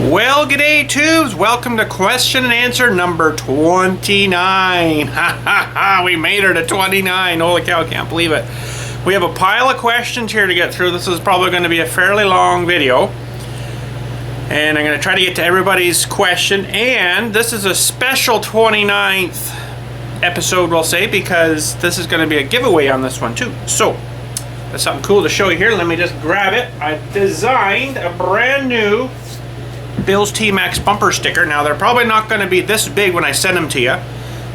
Well, g'day tubes, welcome to question and answer number 29. Ha ha ha, we made her to 29. Holy cow, can't believe it. We have a pile of questions here to get through. This is probably going to be a fairly long video, and I'm going to try to get to everybody's question. And this is a special 29th episode, we'll say, because this is going to be a giveaway on this one too. So that's something cool to show you here. Let me just grab it. I designed a brand new BILLSTMAXX bumper sticker. Now they're probably not going to be this big when I send them to you,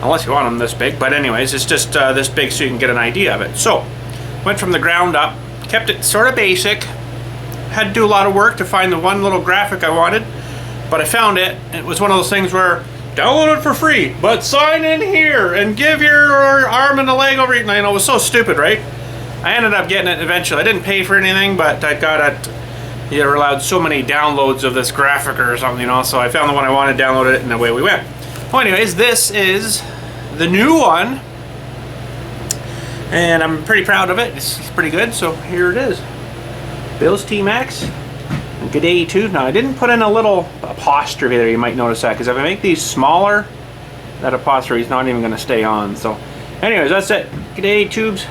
unless you want them this big, but anyways, it's just this big so you can get an idea of it. So went from the ground up, kept it sort of basic, had to do a lot of work to find the one little graphic I wanted, but I found it. It was one of those things where download it for free, but sign in here and give your arm and a leg over. You know, it was so stupid, right? I ended up getting it eventually. I didn't pay for anything, but I got it. You're allowed so many downloads of this graphic or something, you know, so I found the one I wanted, downloaded it, and away we went. Well, anyways, this is the new one, and I'm pretty proud of it. It's pretty good, so here it is. BILLSTMAXX. G'day too. Now, I didn't put in a little apostrophe there, you might notice that, because if I make these smaller, that apostrophe is not even going to stay on. So, anyways, that's it. G'day tubes.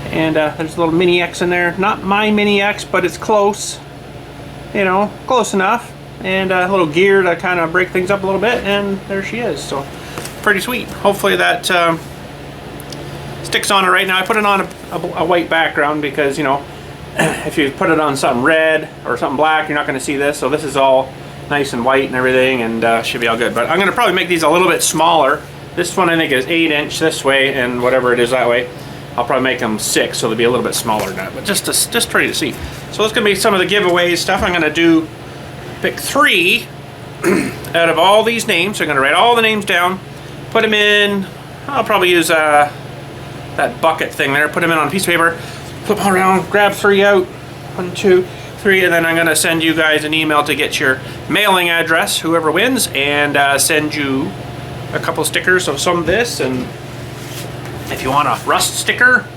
And there's a little mini X in there. Not my mini X, but it's close. You know, close enough. And a little gear to kind of break things up a little bit. And there she is. So, pretty sweet. Hopefully that sticks on it right now. I put it on a white background because, you know, if you put it on something red or something black, you're not going to see this. So this is all nice and white and everything, and should be all good. But I'm going to probably make these a little bit smaller. This one I think is 8" this way, and whatever it is that way. I'll probably make them 6, so they'll be a little bit smaller than that, but just pretty to see. So it's going to be some of the giveaways stuff. I'm going to pick 3 out of all these names. So I'm going to write all the names down, put them in. I'll probably use that bucket thing there. Put them in on a piece of paper, flip them around, grab 3 out. 1, 2, 3, and then I'm going to send you guys an email to get your mailing address, whoever wins, and send you a couple stickers of some of this. And if you want a rust sticker,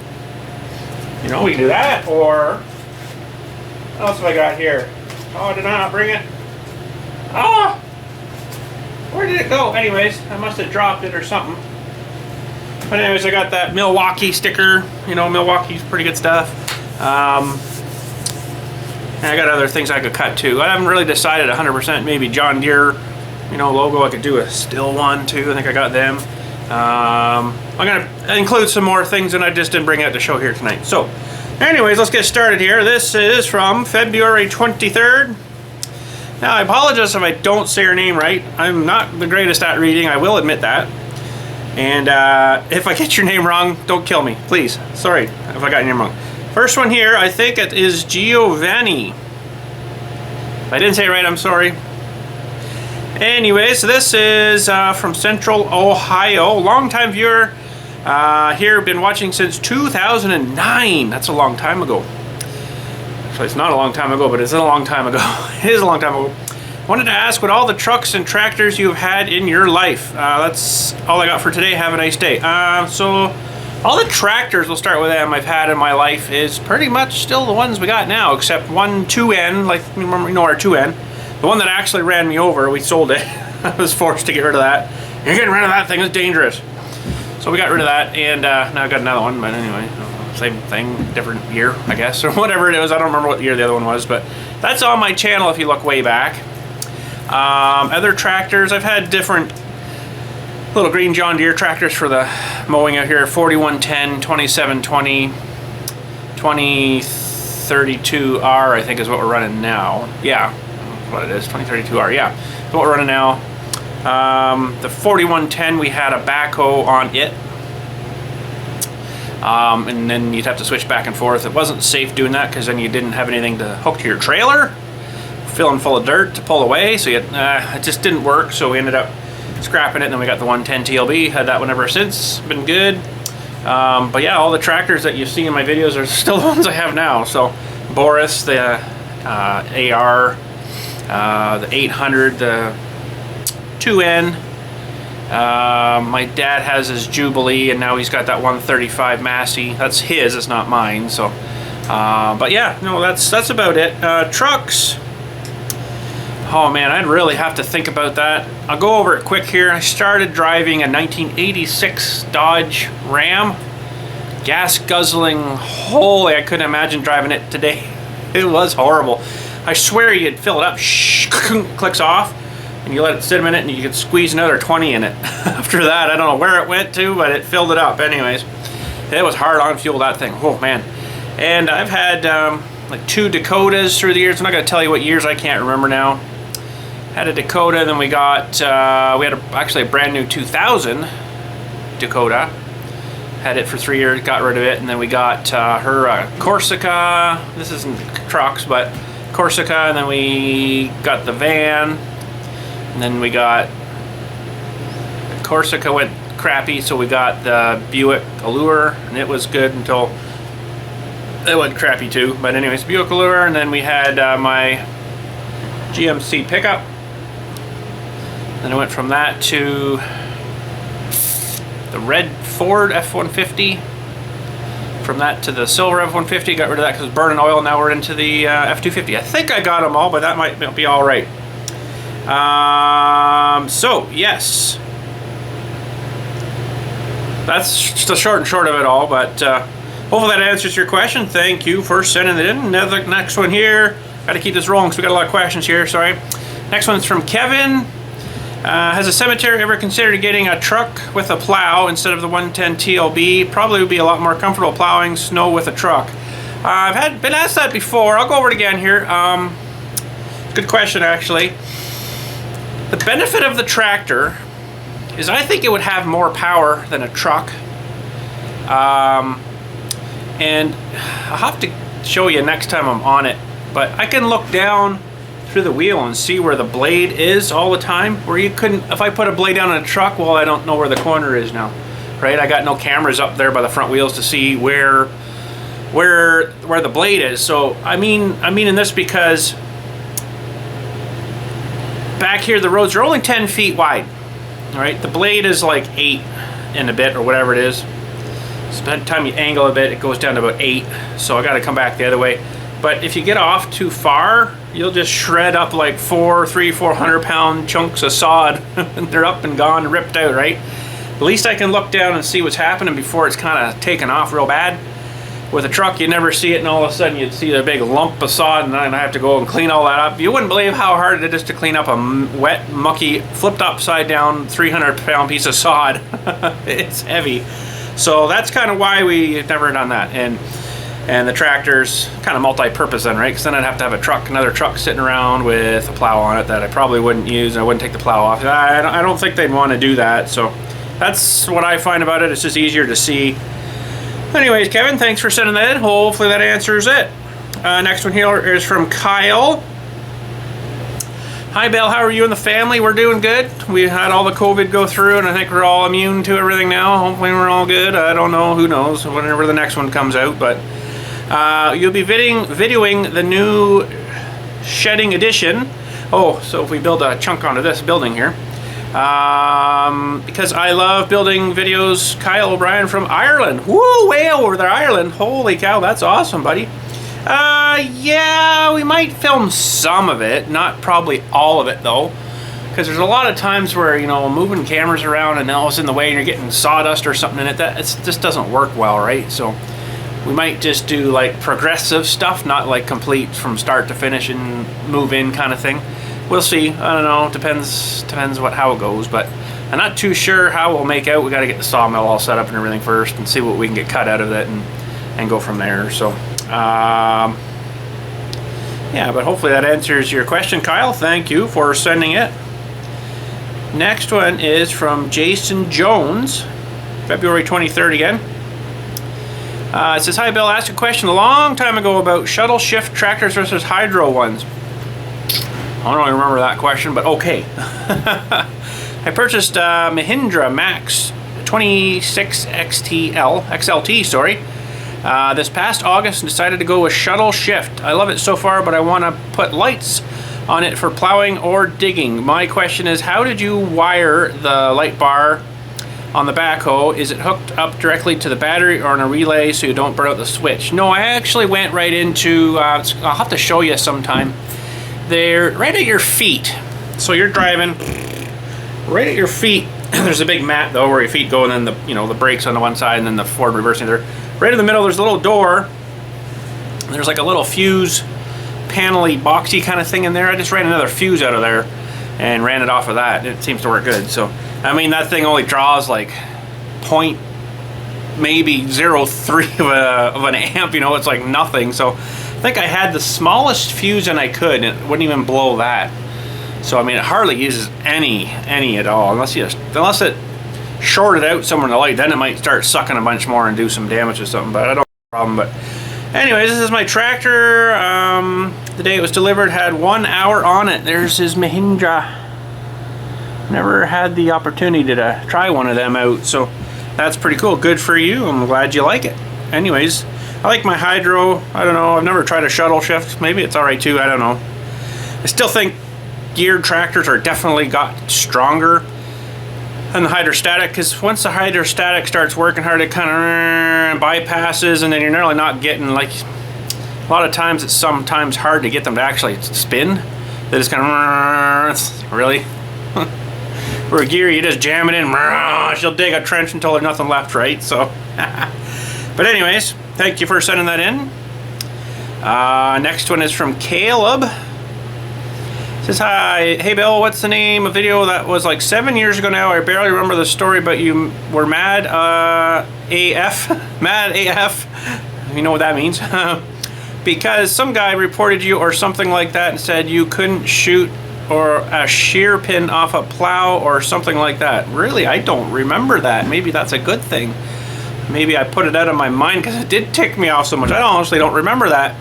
you know, we can do that. Or what else have I got here? Oh, did I not bring it? Oh, where did it go? Anyways, I must have dropped it or something. But anyways, I got that Milwaukee sticker. You know, Milwaukee's pretty good stuff. And I got other things I could cut too. I haven't really decided 100%. Maybe John Deere, you know, logo. I could do a still one too. I think I got them. I'm going to include some more things that I just didn't bring out to show here tonight. So, anyways, let's get started here. This is from February 23rd. Now, I apologize if I don't say her name right. I'm not the greatest at reading, I will admit that. And if I get your name wrong, don't kill me, please. Sorry if I got your name wrong. First one here, I think it is Giovanni. If I didn't say it right, I'm sorry. Anyways, this is from Central Ohio. Long-time viewer here, been watching since 2009. That's a long time ago. Actually, it's not a long time ago, but it's a long time ago. It is a long time ago. Wanted to ask what all the trucks and tractors you've had in your life. That's all I got for today. Have a nice day. So all the tractors, we'll start with them, I've had in my life is pretty much still the ones we got now, except one 2N, like, you know, our 2N. The one that actually ran me over, we sold it. I was forced to get rid of that. You're getting rid of that thing, it's dangerous. So we got rid of that, and now I've got another one, but anyway, same thing, different year, I guess, or whatever it was. I don't remember what year the other one was, but that's on my channel if you look way back. Other tractors, I've had different little green John Deere tractors for the mowing out here. 4110, 2720, 2032R, I think is what we're running now. Yeah, what it is, 2032R, yeah, that's what we're running now. The 4110, we had a backhoe on it. And then you'd have to switch back and forth. It wasn't safe doing that because then you didn't have anything to hook to your trailer, filling full of dirt to pull away, so it just didn't work, so we ended up scrapping it, and then we got the 110 TLB, had that one ever since, been good. But yeah, all the tractors that you see in my videos are still the ones I have now. So Boris, the AR, the 800, the 2N, my dad has his Jubilee, and now he's got that 135 Massey. That's his, it's not mine. So but yeah, no, that's about it. Trucks, Oh man, I'd really have to think about that. I'll go over it quick here. I started driving a 1986 Dodge Ram. Gas guzzling, holy, I couldn't imagine driving it today. It was horrible. I swear you'd fill it up, clicks off, and you let it sit a minute and you could squeeze another 20 in it. After that, I don't know where it went to, but it filled it up anyways. It was hard on fuel, that thing, oh man. And I've had like 2 Dakotas through the years. I'm not gonna tell you what years, I can't remember now. Had a Dakota, then we got, actually a brand new 2000 Dakota. Had it for 3 years, got rid of it, and then we got her Corsica. This isn't trucks, but Corsica, and then we got the van, and then we got Corsica went crappy, so we got the Buick Allure, and it was good until it went crappy too. But anyways, Buick Allure, and then we had my GMC pickup. Then I went from that to the red Ford F-150. From that to the silver F-150, got rid of that because it was burning oil. Now we're into the F-250. I think I got them all, but that might be all right. So yes, that's the short and short of it all. But hopefully that answers your question. Thank you for sending it in. Another next one here. Got to keep this rolling, so we got a lot of questions here. Sorry. Next one's from Kevin. Has a cemetery ever considered getting a truck with a plow instead of the 110 TLB? Probably would be a lot more comfortable plowing snow with a truck. I've been asked that before. I'll go over it again here. Good question, actually. The benefit of the tractor is I think it would have more power than a truck. And I'll have to show you next time I'm on it. But I can look down through the wheel and see where the blade is all the time, where you couldn't, if I put a blade down on a truck, well, I don't know where the corner is now, right? I got no cameras up there by the front wheels to see where the blade is. So I mean in this because back here the roads are only 10 feet wide, all right? The blade is like 8 and a bit or whatever it is. So by the time you angle a bit, it goes down to about 8. So I got to come back the other way. But if you get off too far, you'll just shred up like 400-pound chunks of sod. They're up and gone and ripped out, right? At least I can look down and see what's happening before it's kind of taken off real bad. With a truck, you never see it, and all of a sudden you'd see a big lump of sod, and then I have to go and clean all that up. You wouldn't believe how hard it is to clean up a wet, mucky, flipped upside down 300-pound piece of sod. It's heavy. So that's kind of why we've never done that. And the tractor's kind of multi-purpose then, right? Because then I'd have to have another truck sitting around with a plow on it that I probably wouldn't use. I wouldn't take the plow off. I don't think they'd want to do that. So that's what I find about it. It's just easier to see. Anyways, Kevin, thanks for sending that in. Hopefully that answers it. Next one here is from Kyle. Hi, Bill. How are you and the family? We're doing good. We had all the COVID go through, and I think we're all immune to everything now. Hopefully we're all good. I don't know. Who knows? Whenever the next one comes out, but you'll be videoing the new shedding edition. Oh, so if we build a chunk onto this building here. Because I love building videos. Kyle O'Brien from Ireland. Woo, way over there, Ireland. Holy cow, that's awesome, buddy. Yeah, we might film some of it. Not probably all of it, though. Because there's a lot of times where, you know, moving cameras around and now it's in the way and you're getting sawdust or something in it. That just doesn't work well, right? So we might just do like progressive stuff, not like complete from start to finish and move in kind of thing. We'll see. I don't know. Depends how it goes, but I'm not too sure how we'll make out. We got to get the sawmill all set up and everything first, and see what we can get cut out of it, and go from there. So, yeah. But hopefully that answers your question, Kyle. Thank you for sending it. Next one is from Jason Jones, February 23rd again. It says, "Hi Bill, I asked a question a long time ago about shuttle shift tractors versus hydro ones." I don't remember that question, but okay. I purchased a Mahindra Max 26 XLT, this past August and decided to go with shuttle shift. I love it so far, but I want to put lights on it for plowing or digging. My question is, how did you wire the light bar on the backhoe? Is it hooked up directly to the battery or on a relay so you don't burn out the switch? No, I actually went right into, I'll have to show you sometime. they're right at your feet. So you're driving right at your feet. There's a big mat though where your feet go, and then the brakes on the one side and then the forward reversing there. Right in the middle there's a little door. There's like a little fuse panel-y boxy kind of thing in there. I just ran another fuse out of there and ran it off of that. It seems to work good. So I mean, that thing only draws like maybe 0.3 of an amp, you know, it's like nothing. So I think I had the smallest fuse and I could, and it wouldn't even blow that. So I mean, it hardly uses any at all, unless it shorted out somewhere in the light. Then it might start sucking a bunch more and do some damage or something, but I don't have a problem. But anyways, this is my tractor. The day it was delivered had 1 hour on it. There's his Mahindra. Never had the opportunity to try one of them out, so that's pretty cool. Good for you. I'm glad you like it. Anyways, I like my hydro. I don't know, I've never tried a shuttle shift. Maybe it's alright too, I don't know. I still think geared tractors are definitely got stronger than the hydrostatic, because once the hydrostatic starts working hard, it kind of bypasses, and then you're nearly not getting, like, a lot of times it's sometimes hard to get them to actually spin. They just kind of really. For a gear, you just jam it in, she'll dig a trench until there's nothing left, right? So, but anyways, thank you for sending that in. Next one is from Caleb. Says, hi, hey Bill, what's the name of video that was like 7 years ago now? I barely remember the story, but you were mad AF, mad AF, you know what that means. Because some guy reported you or something like that and said you couldn't shoot or a shear pin off a plow or something like that. Really, I don't remember that. Maybe that's a good thing. Maybe I put it out of my mind because it did tick me off so much. I honestly don't remember that.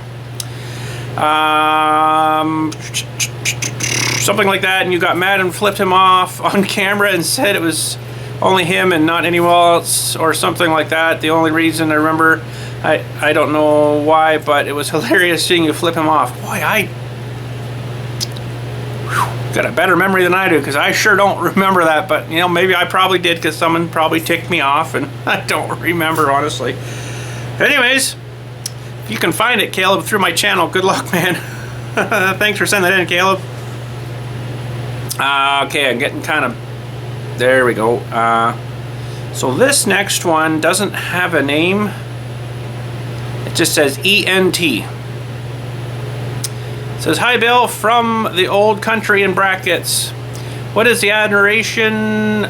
Something like that, and you got mad and flipped him off on camera and said it was only him and not anyone else or something like that. The only reason I remember, I don't know why, but it was hilarious seeing you flip him off. Boy, I got a better memory than I do, because I sure don't remember that. But you know, maybe I probably did, because someone probably ticked me off and I don't remember, honestly. Anyways, if you can find it, Caleb, through my channel, good luck, man. Thanks for sending that in, Caleb. Okay, I'm getting kind of, there we go. So this next one doesn't have a name. It just says ENT. It says, hi Bill, from the old country in brackets. What is the admiration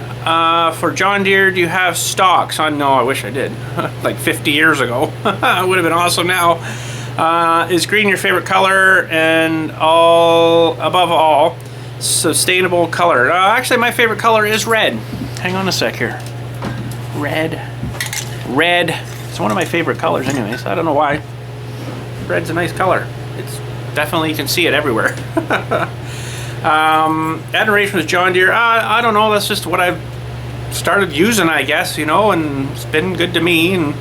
for John Deere? Do you have stocks? No, I wish I did. Like 50 years ago. It would have been awesome now. Is green your favorite color? And above all, sustainable color. Actually, my favorite color is red. Hang on a sec here. Red. It's one of my favorite colors anyways. I don't know why. Red's a nice color. It's definitely, you can see it everywhere. Admiration with John Deere. I don't know, that's just what I've started using, I guess, you know, and it's been good to me, and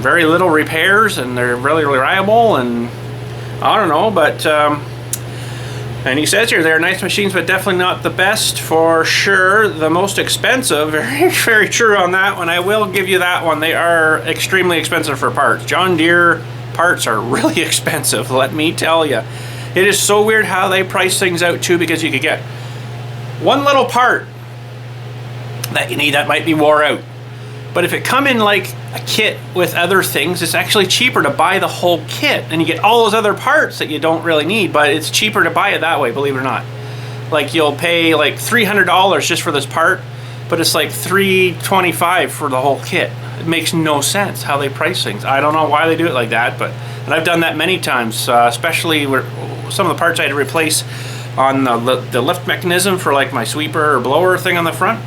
very little repairs, and they're really reliable, and I don't know, but and he says here they're nice machines, but definitely not the best for sure. The most expensive. Very, very true on that one. I will give you that one. They are extremely expensive for parts. John Deere parts are really expensive, let me tell you. It is so weird how they price things out too, because you could get one little part that you need that might be wore out. But if it come in like a kit with other things, it's actually cheaper to buy the whole kit, and you get all those other parts that you don't really need, but it's cheaper to buy it that way, believe it or not. Like you'll pay like $300 just for this part, but it's like $325 for the whole kit. It makes no sense how they price things. I don't know why they do it like that, but and I've done that many times, especially where some of the parts I had to replace on the lift mechanism for like my sweeper or blower thing on the front.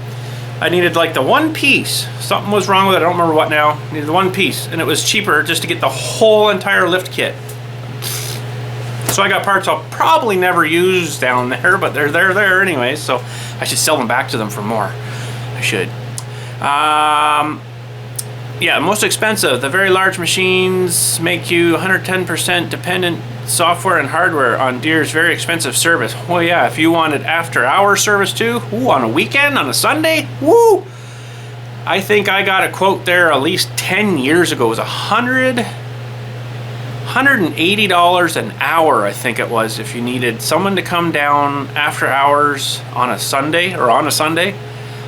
I needed like the one piece. Something was wrong with it. I don't remember what now. I needed the one piece, and it was cheaper just to get the whole entire lift kit. So I got parts I'll probably never use down there, but they're there anyway. So I should sell them back to them for more. I should. Yeah, most expensive. The very large machines make you 110% dependent software and hardware on Deere's very expensive service. Oh yeah, if you wanted after-hour service too, ooh, on a weekend, on a Sunday, woo! I think I got a quote there at least 10 years ago. It was $100 $180 an hour, I think it was, if you needed someone to come down after hours on a Sunday, or on a Sunday.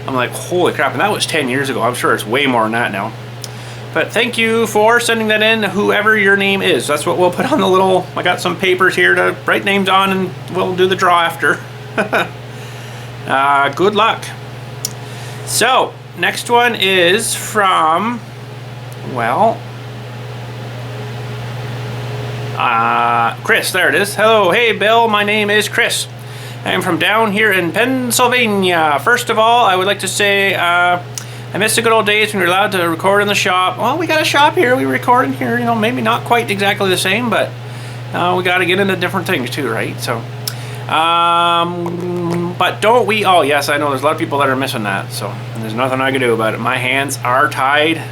I'm like, holy crap, and that was 10 years ago. I'm sure it's way more than that now. But thank you for sending that in, whoever your name is. That's what we'll put on the little, I got some papers here to write names on, and we'll do the draw after. Good luck. So, next one is from, well, Chris, there it is. Hello, hey Bill, my name is Chris. I am from down here in Pennsylvania. First of all, I would like to say, I miss the good old days when we were allowed to record in the shop. Well, we got a shop here, we record in here, you know, maybe not quite exactly the same, but we got to get into different things too, right? So, but don't we, oh yes, I know there's a lot of people that are missing that, so there's nothing I can do about it. My hands are tied,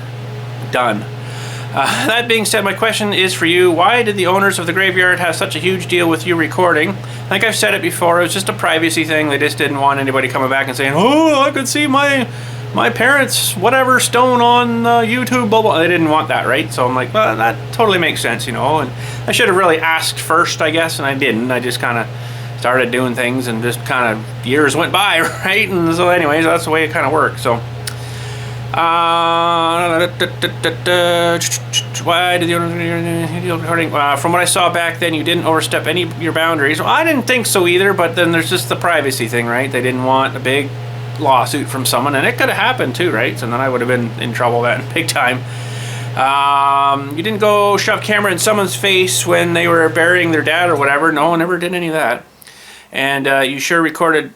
done. That being said, my question is for you. Why did the owners of the graveyard have such a huge deal with you recording? Like I've said it before, it was just a privacy thing. They just didn't want anybody coming back and saying, oh, I could see my parents' whatever stone on YouTube, blah, blah. They didn't want that, right? So I'm like, well, that totally makes sense, you know. And I should have really asked first, I guess, and I didn't. I just kind of started doing things, and just kind of years went by, right? And so anyways, that's the way it kind of works. So why did the recording? From what I saw back then, you didn't overstep any of your boundaries. Well, I didn't think so either, but then there's just the privacy thing, right? They didn't want a big lawsuit from someone, and it could have happened too, right? So then I would have been in trouble that big time. You didn't go shove camera in someone's face when they were burying their dad or whatever. No, I never did any of that. And you sure recorded,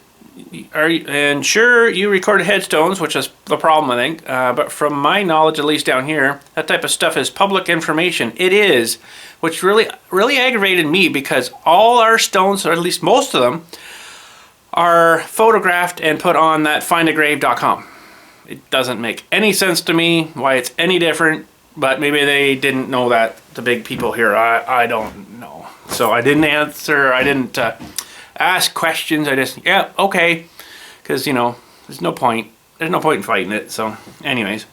you recorded headstones, which is the problem, I think. But from my knowledge, at least down here, that type of stuff is public information. It is, which really aggravated me, because all our stones, or at least most of them, are photographed and put on that findagrave.com. It doesn't make any sense to me why it's any different, but maybe they didn't know that, the big people here. I don't know. So I didn't answer, I didn't ask questions. I just, yeah, okay, because, you know, there's no point in fighting it. So anyways,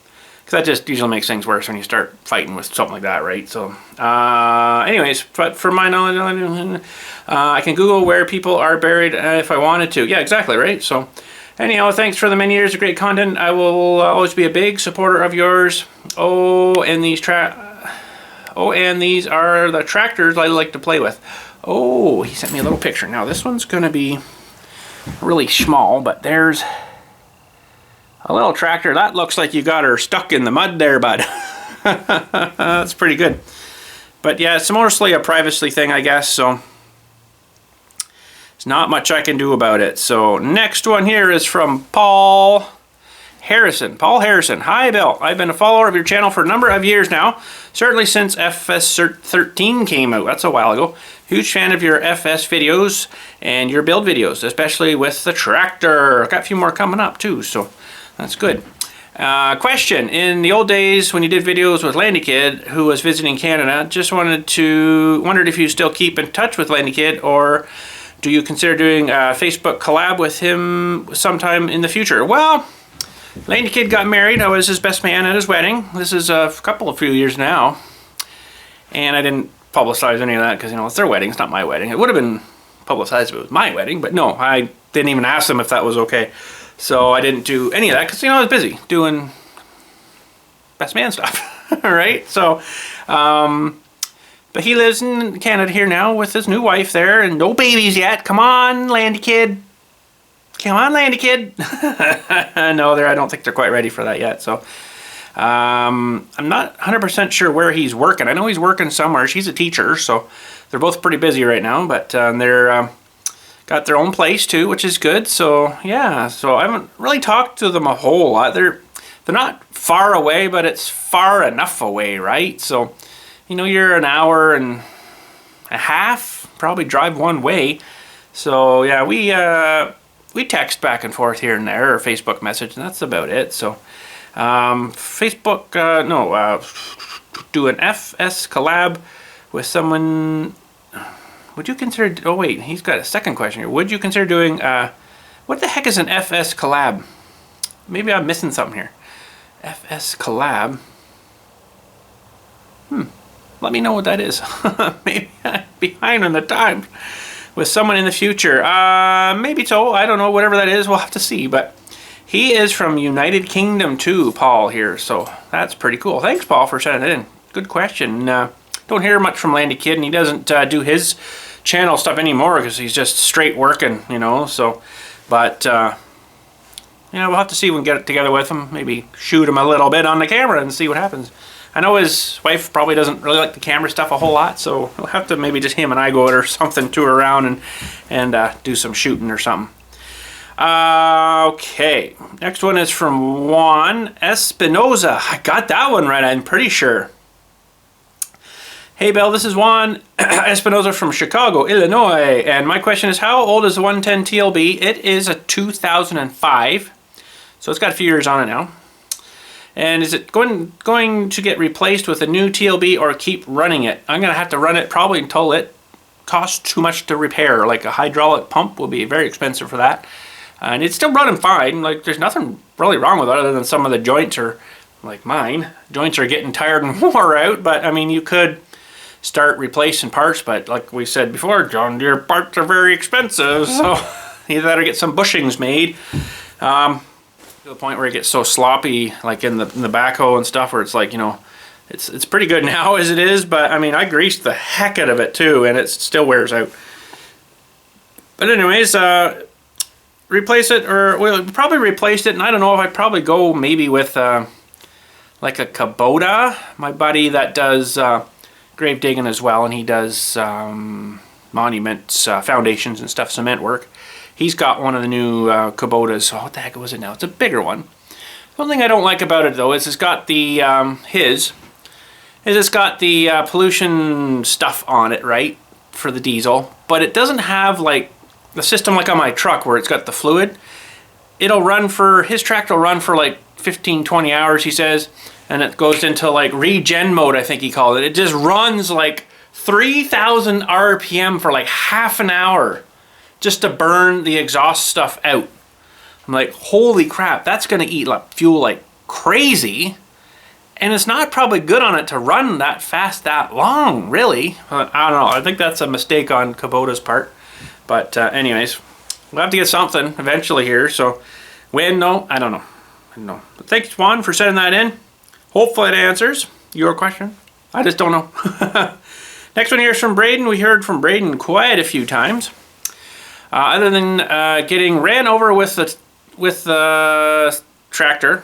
because that just usually makes things worse when you start fighting with something like that, right? So anyways, but for my knowledge, I can Google where people are buried if I wanted to. Yeah, exactly, right? So anyhow, thanks for the many years of great content. I will always be a big supporter of yours. And these are the tractors I like to play with. Oh, he sent me a little picture. Now this one's gonna be really small, but there's a little tractor. That looks like you got her stuck in the mud there, bud. That's pretty good. But yeah, it's mostly a privacy thing, I guess, so there's not much I can do about it. So next one here is from Paul Harrison. Paul Harrison. Hi, Bill. I've been a follower of your channel for a number of years now, certainly since FS 13 came out. That's a while ago. Huge fan of your FS videos and your build videos, especially with the tractor. I've got a few more coming up too, so that's good. Question, in the old days when you did videos with Landy Kid, who was visiting Canada, just wondered if you still keep in touch with Landy Kid, or do you consider doing a Facebook collab with him sometime in the future? Well, Landy Kid got married. I was his best man at his wedding. This is a few years now. And I didn't publicize any of that because, you know, it's their wedding. It's not my wedding. It would have been publicized if it was my wedding. But no, I didn't even ask them if that was okay. So I didn't do any of that because, you know, I was busy doing best man stuff. All right? So, but he lives in Canada here now with his new wife there, and no babies yet. Come on, Landy Kid. Come on, Landy Kid. No, I don't think they're quite ready for that yet. So I'm not 100% sure where he's working. I know he's working somewhere. She's a teacher, so they're both pretty busy right now. But they're got their own place too, which is good. So yeah, so I haven't really talked to them a whole lot. They're not far away, but it's far enough away, right? So, you know, you're an hour and a half, probably drive one way. So yeah, we text back and forth here and there, or Facebook message, and that's about it. So Facebook, do an FS collab with someone. Would you consider, oh wait, he's got a second question here. Would you consider doing, what the heck is an FS collab? Maybe I'm missing something here. FS collab. let me know what that is. Maybe I'm behind on the time with someone in the future. Maybe so, I don't know, whatever that is, we'll have to see. But he is from United Kingdom too, Paul here, so that's pretty cool. Thanks, Paul, for sending it in. Good question. Don't hear much from Landy Kid, and he doesn't do his channel stuff anymore because he's just straight working, you know, so, but, you know, we'll have to see if we can get it together with him, maybe shoot him a little bit on the camera and see what happens. I know his wife probably doesn't really like the camera stuff a whole lot, so we'll have to maybe just him and I go out or something, tour around and do some shooting or something. Okay, next one is from Juan Espinoza. I got that one right, I'm pretty sure. Hey Bill, this is Juan Espinoza from Chicago, Illinois, and my question is, how old is the 110 TLB? It is a 2005, so it's got a few years on it now. And is it going to get replaced with a new TLB or keep running it? I'm going to have to run it probably until it costs too much to repair. Like a hydraulic pump will be very expensive for that. And it's still running fine. Like there's nothing really wrong with it other than some of the joints are, like mine, joints are getting tired and wore out. But I mean, you could start replacing parts, but like we said before, John Deere parts are very expensive. So you better get some bushings made. To the point where it gets so sloppy, like in the backhoe and stuff, where it's like, you know, it's pretty good now as it is, but I mean, I greased the heck out of it too, and it still wears out. But anyways, replace it, or well, probably replaced it, and I don't know if I'd probably go maybe with like a Kubota. My buddy that does grave digging as well, and he does monuments, foundations and stuff, cement work. He's got one of the new Kubotas. Oh, what the heck was it now? It's a bigger one. One thing I don't like about it though is it's got the it's got the pollution stuff on it, right, for the diesel, but it doesn't have like the system like on my truck where it's got the fluid. It'll run for, his tractor will run for like 15-20 hours, he says, and it goes into like regen mode, I think he called it. It just runs like 3,000 RPM for like half an hour just to burn the exhaust stuff out. I'm like, holy crap, that's gonna eat like fuel like crazy. And it's not probably good on it to run that fast that long, really. I don't know, I think that's a mistake on Kubota's part. But anyways, we'll have to get something eventually here. So when, no, I don't know. But thanks, Juan, for sending that in. Hopefully it answers your question. I just don't know. Next one here is from Braden. We heard from Braden quite a few times. Other than getting ran over with the tractor,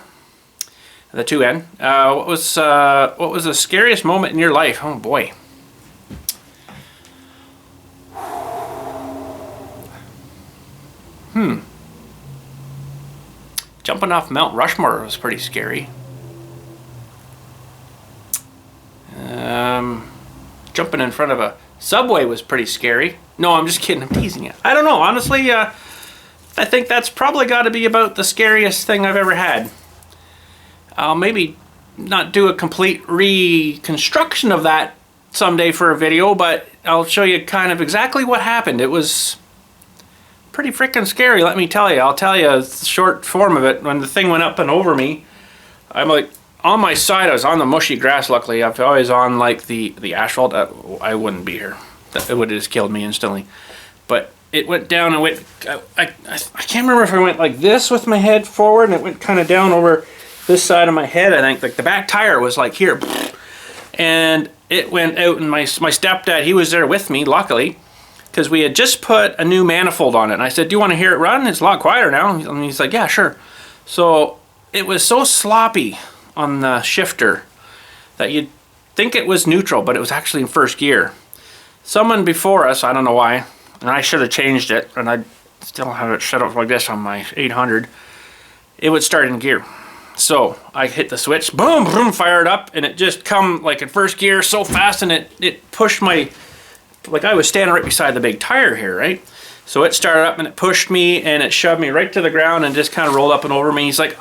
the 2N, what was the scariest moment in your life? Oh boy. Jumping off Mount Rushmore was pretty scary. Jumping in front of a subway was pretty scary. No, I'm just kidding. I'm teasing you. I don't know. Honestly, I think that's probably got to be about the scariest thing I've ever had. I'll maybe not do a complete reconstruction of that someday for a video, but I'll show you kind of exactly what happened. It was pretty freaking scary, let me tell you. I'll tell you a short form of it. When the thing went up and over me, I'm like, on my side, I was on the mushy grass, luckily. If I was on like the asphalt, I wouldn't be here. It would have just killed me instantly. But it went down and went, I can't remember if I went like this with my head forward, and it went kind of down over this side of my head, I think. Like the back tire was like here. And it went out, and my stepdad, he was there with me, luckily, because we had just put a new manifold on it. And I said, do you want to hear it run? It's a lot quieter now. And he's like, yeah, sure. So it was so sloppy on the shifter that you'd think it was neutral, but it was actually in first gear. Someone before us, I don't know why, and I should have changed it, and I still have it set up like this on my 800, it would start in gear. So I hit the switch, boom, boom, fired up, and it just come like in first gear so fast, and it pushed my, like I was standing right beside the big tire here, right? So it started up and it pushed me and it shoved me right to the ground and just kind of rolled up and over me. He's like,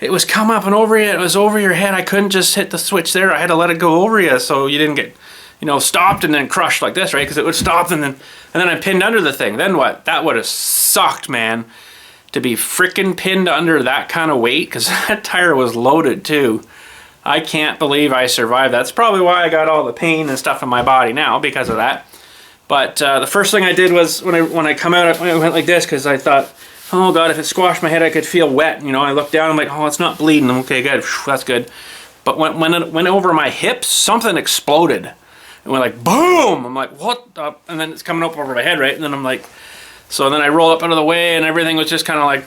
it was come up and over you, it was over your head. I couldn't just hit the switch there. I had to let it go over you so you didn't get, you know, stopped and then crushed like this, right? Because it would stop and then I pinned under the thing. Then what? That would have sucked, man, to be freaking pinned under that kind of weight, because that tire was loaded too. I can't believe I survived. That's probably why I got all the pain and stuff in my body now because of that. But the first thing I did was when I come out, I went like this because I thought, oh God, if it squashed my head, I could feel wet. You know, I looked down, I'm like, oh, it's not bleeding. Okay, good, that's good. But when it went over my hips, something exploded. It went like boom. I'm like, what the? And then it's coming up over my head, right? And then I'm like, so then I roll up out of the way, and everything was just kind of like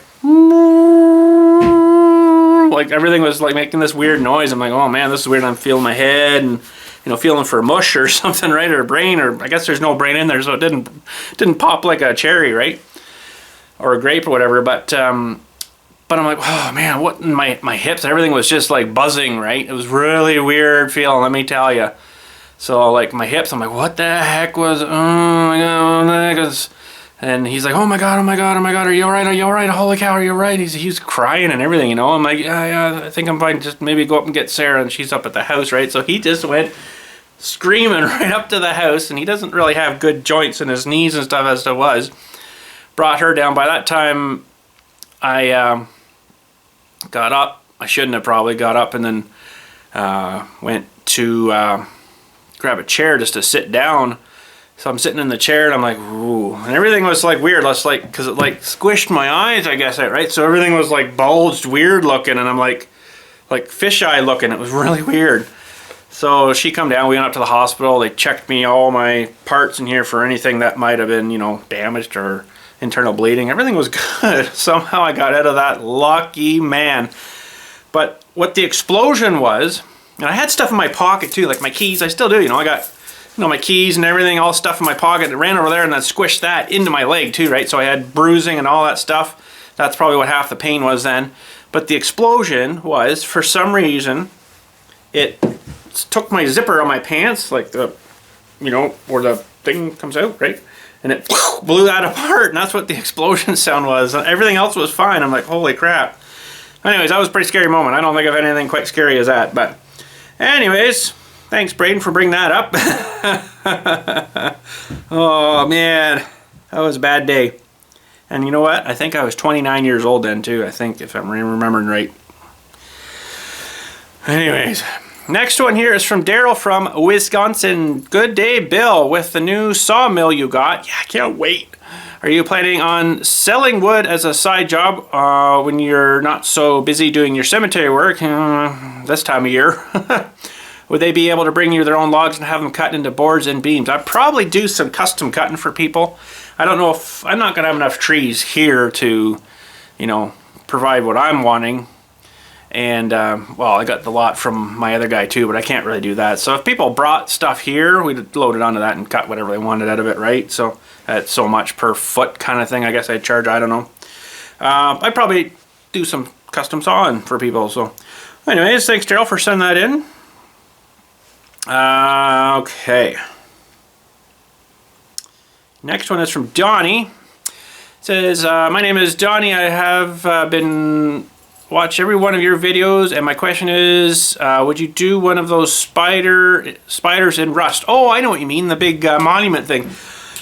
everything was like making this weird noise. I'm like, oh man, this is weird. I'm feeling my head and, you know, feeling for mush or something, right? Or a brain, or I guess there's no brain in there, so it didn't pop like a cherry, right? Or a grape or whatever. But I'm like, oh man, what in my hips? Everything was just like buzzing, right? It was really weird feeling, let me tell you. So like my hips, I'm like, what the heck was? Oh my God, and he's like, oh my God, are you all right? Are you all right? Holy cow, are you all right? He's crying and everything, you know. I'm like, yeah, I think I'm fine. Just maybe go up and get Sarah, and she's up at the house, right? So he just went screaming right up to the house, and he doesn't really have good joints in his knees and stuff as it was. Brought her down. By that time, I got up. I shouldn't have probably got up, and then went to grab a chair just to sit down. So I'm sitting in the chair and I'm like, ooh, and everything was like weird. That's like, cause it like squished my eyes, I guess, right? So everything was like bulged, weird looking, and I'm like fisheye looking. It was really weird. So she come down, we went up to the hospital. They checked me, all my parts in here for anything that might have been, you know, damaged or internal bleeding. Everything was good. Somehow I got out of that, lucky man. But what the explosion was, and I had stuff in my pocket too, like my keys. I still do, you know, I got, you know, my keys and everything, all stuff in my pocket. It ran over there and then squished that into my leg too, right? So I had bruising and all that stuff. That's probably what half the pain was then. But the explosion was, for some reason, it took my zipper on my pants, like the, you know, where the thing comes out, right? And it blew that apart, and that's what the explosion sound was. Everything else was fine. I'm like, holy crap. Anyways, that was a pretty scary moment. I don't think I've had anything quite scary as that, but anyways, thanks, Braden, for bringing that up. Oh, man. That was a bad day. And you know what? I think I was 29 years old then, too. I think, if I'm remembering right. Anyways, next one here is from Daryl from Wisconsin. Good day, Bill. With the new sawmill you got. Yeah, I can't wait. Are you planning on selling wood as a side job when you're not so busy doing your cemetery work this time of year? Would they be able to bring you their own logs and have them cut into boards and beams? I'd probably do some custom cutting for people. I don't know if I'm not going to have enough trees here to, you know, provide what I'm wanting. And, well, I got the lot from my other guy too, but I can't really do that. So if people brought stuff here, we'd load it onto that and cut whatever they wanted out of it, right? So at so much per foot kind of thing, I guess I'd charge, I don't know. I'd probably do some custom sawing for people. So anyways, thanks, Daryl, for sending that in. Okay. Next one is from Donnie. It says, my name is Donnie. I have been watch every one of your videos, and my question is, would you do one of those spiders in rust? Oh, I know what you mean, the big monument thing.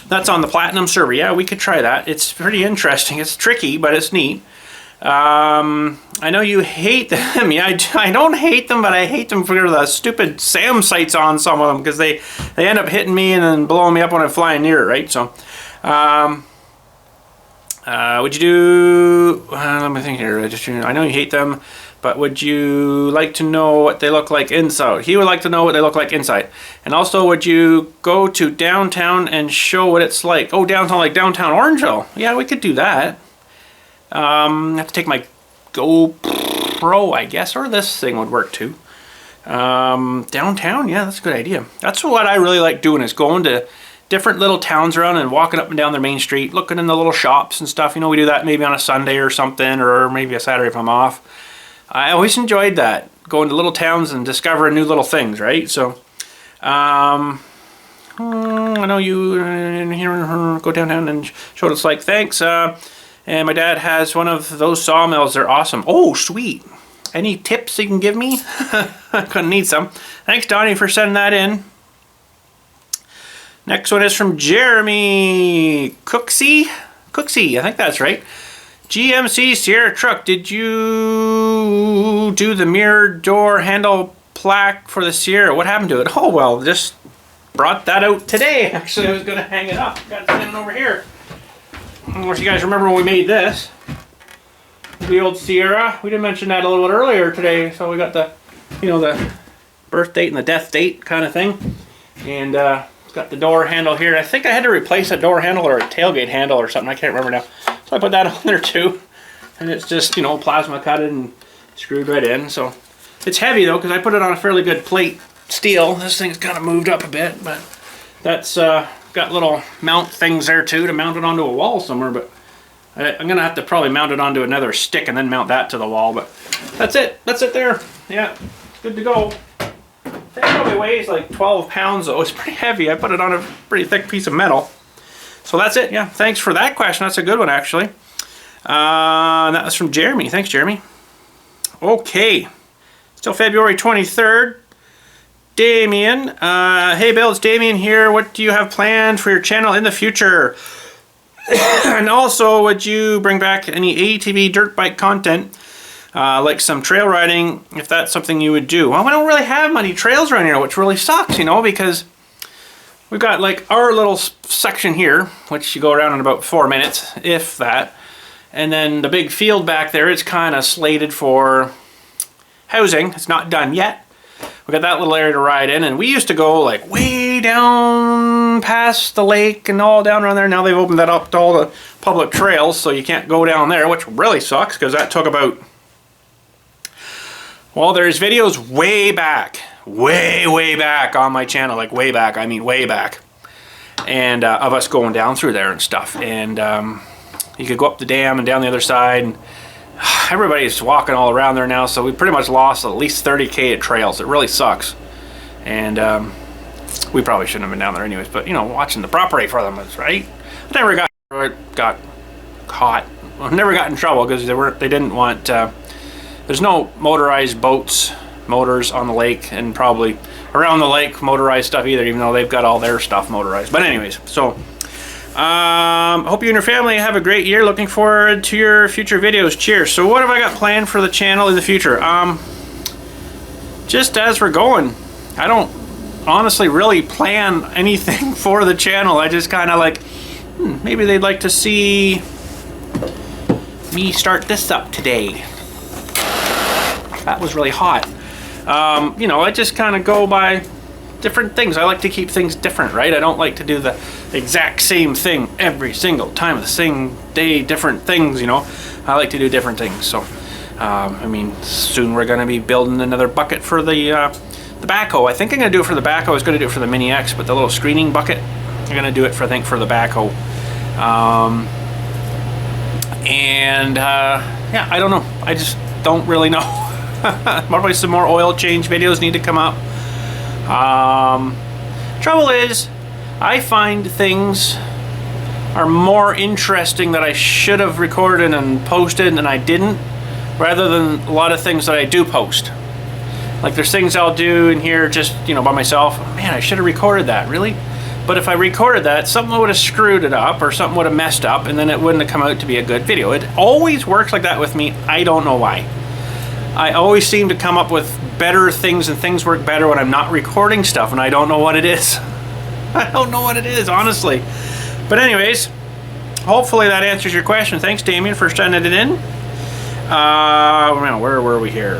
That's on the Platinum server. Yeah, we could try that. It's pretty interesting. It's tricky, but it's neat. I know you hate them. Yeah, I don't hate them, but I hate them for the stupid SAM sights on some of them, because they end up hitting me and then blowing me up when I'm flying near it, right? So, would you do, let me think here, I know you hate them, but would you like to know what they look like inside? He would like to know what they look like inside. And also, would you go to downtown and show what it's like? Oh, downtown, like downtown Orangeville. Yeah, we could do that. I have to take my GoPro, I guess, or this thing would work too. Downtown, yeah, that's a good idea. That's what I really like doing, is going to different little towns around and walking up and down their main street, looking in the little shops and stuff. You know, we do that maybe on a Sunday or something, or maybe a Saturday if I'm off. I always enjoyed that, going to little towns and discovering new little things, right? So, I know you go downtown and show what it's like. Thanks. And my dad has one of those sawmills. They're awesome. Oh, sweet. Any tips you can give me? I'm gonna need some. Thanks, Donnie, for sending that in. Next one is from Jeremy Cooksey. Cooksey, I think that's right. GMC Sierra truck. Did you do the mirror door handle plaque for the Sierra. What happened to it? Oh, well, just brought that out today. Actually, I was going to hang it up. Got it standing over here. I don't know if you guys remember when we made this. The old Sierra. We did mention that a little bit earlier today. So we got the, you know, the birth date and the death date kind of thing. And it's got the door handle here. I think I had to replace a door handle or a tailgate handle or something. I can't remember now. So I put that on there too. And it's just, you know, plasma cutted and screwed right in. So it's heavy though, because I put it on a fairly good plate steel. This thing's kind of moved up a bit, but that's got little mount things there too to mount it onto a wall somewhere. But I'm gonna have to probably mount it onto another stick and then mount that to the wall. But that's it. That's it there. Yeah, good to go. It probably weighs like 12 pounds though. It's pretty heavy. I put it on a pretty thick piece of metal. So that's it. Yeah, thanks for that question. That's a good one actually. That was from Jeremy. Thanks, Jeremy. Okay, still February 23rd. Damien, hey Bill, it's Damien here. What do you have planned for your channel in the future? And also, would you bring back any ATV dirt bike content, like some trail riding, if that's something you would do? Well, we don't really have many trails around here, which really sucks, you know, because we've got like our little section here, which you go around in about 4 minutes, if that. And then the big field back there, it's kind of slated for housing. It's not done yet. We got that little area to ride in, and we used to go like way down past the lake and all down around there. Now they've opened that up to all the public trails, so you can't go down there, which really sucks because that took about, well, there's videos way back on my channel, like way back, I mean way back, and of us going down through there and stuff. And you could go up the dam and down the other side, and everybody's walking all around there now, so we pretty much lost at least 30K at trails. It really sucks. And we probably shouldn't have been down there anyways, but you know, watching the property for them is right. I never got caught. I never got in trouble because they didn't want there's no motorized boats, motors on the lake, and probably around the lake motorized stuff either, even though they've got all their stuff motorized. But anyways, so hope you and your family have a great year. Looking forward to your future videos. Cheers. So what have I got planned for the channel in the future? Just as we're going. I don't honestly really plan anything for the channel. I just kind of like, maybe they'd like to see me start this up today. That was really hot. You know, I just kind of go by different things. I like to keep things different, right? I don't like to do the exact same thing every single time of the same day, different things, you know. I like to do different things. So I mean, soon we're going to be building another bucket for the backhoe. I think I'm going to do it for the backhoe. I was going to do it for the Mini X, but the little screening bucket, I'm going to do it for, I think, for the backhoe. Yeah, I don't know. I just don't really know. Probably some more oil change videos need to come up. Trouble is, I find things are more interesting that I should have recorded and posted and I didn't, rather than a lot of things that I do post. Like there's things I'll do in here just, you know, by myself. Man, I should have recorded that, really? But if I recorded that, something would have screwed it up or something would have messed up and then it wouldn't have come out to be a good video. It always works like that with me. I don't know why. I always seem to come up with better things and things work better when I'm not recording stuff and I don't know what it is. I don't know what it is, honestly. But anyways, hopefully that answers your question. Thanks, Damien, for sending it in. Where were we here?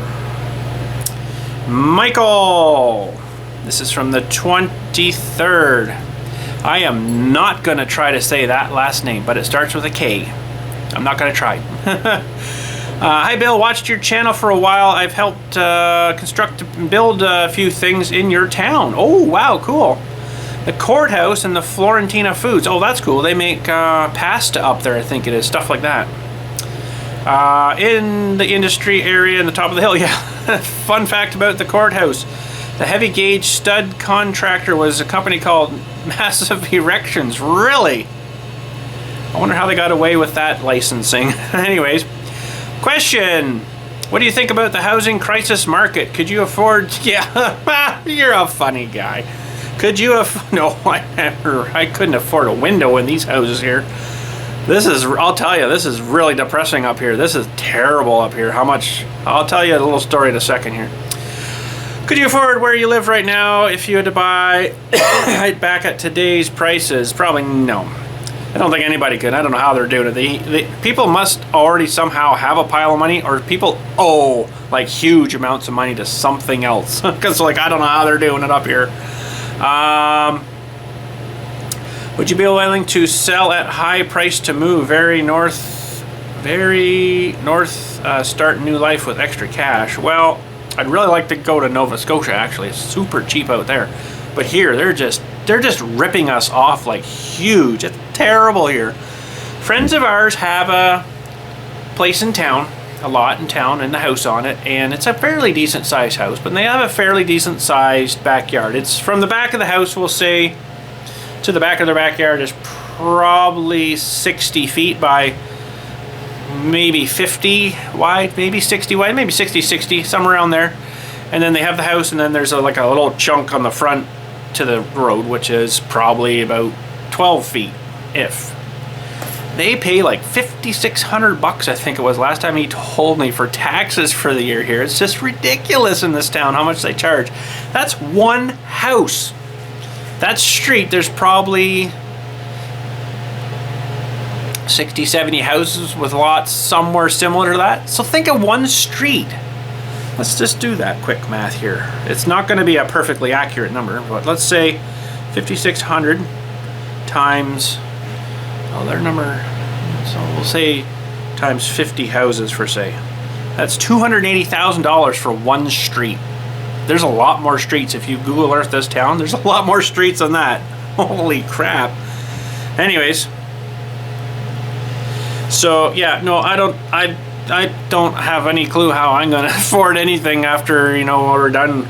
Michael. This is from the 23rd. I am not going to try to say that last name, but it starts with a K. I'm not going to try. Hi Bill, watched your channel for a while. I've helped construct and build a few things in your town. Oh wow, cool. The courthouse and the Florentina Foods. Oh, that's cool. They make pasta up there, I think it is. Stuff like that. In the industry area in the top of the hill. Yeah. Fun fact about the courthouse. The heavy gauge stud contractor was a company called Massive Erections. Really? I wonder how they got away with that licensing. Anyways. Question. What do you think about the housing crisis market? Could you afford... Yeah, you're a funny guy. Could you no, I couldn't afford a window in these houses here. This is, I'll tell you, this is really depressing up here. This is terrible up here. How much... I'll tell you a little story in a second here. Could you afford where you live right now if you had to buy right back at today's prices? Probably no. I don't think anybody could. I don't know how they're doing it. People must already somehow have a pile of money, or people owe like huge amounts of money to something else. Because like I don't know how they're doing it up here. Would you be willing to sell at high price to move very north, start new life with extra cash? Well, I'd really like to go to Nova Scotia. Actually, it's super cheap out there. But here, they're just ripping us off like huge. It's terrible here. Friends of ours have a place in town, a lot in town, and the house on it, and it's a fairly decent sized house, but they have a fairly decent sized backyard. It's from the back of the house, we'll say, to the back of their backyard is probably 60 feet by maybe 50 wide, maybe 60 wide, maybe 60, somewhere around there. And then they have the house, and then there's like a little chunk on the front to the road, which is probably about 12 feet, if. They pay like $5,600, I think it was, last time he told me, for taxes for the year here. It's just ridiculous in this town how much they charge. That's one house. That street, there's probably 60, 70 houses with lots somewhere similar to that. So think of one street. Let's just do that quick math here. It's not going to be a perfectly accurate number, but let's say 5,600 times, well, their number, so we'll say times 50 houses for say. That's $280,000 for one street. There's a lot more streets. If you Google Earth this town, there's a lot more streets than that. Holy crap. Anyways. So yeah, no, I don't have any clue how I'm gonna afford anything after, you know, we're done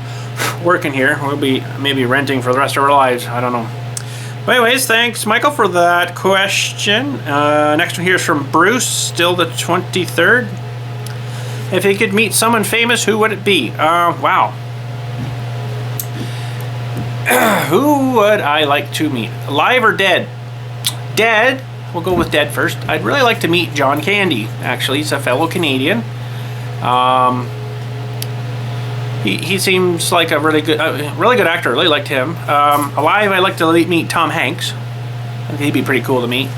working here. We'll be maybe renting for the rest of our lives. I don't know. But anyways, thanks Michael for that question. Next one here is from Bruce, still the 23rd. If you could meet someone famous, who would it be? Wow. Who would I like to meet? Alive or dead? Dead. We'll go with dead first. I'd really like to meet John Candy. Actually, he's a fellow Canadian. He seems like a really good actor. I really liked him. Alive, I'd like to meet Tom Hanks. I think he'd be pretty cool to meet.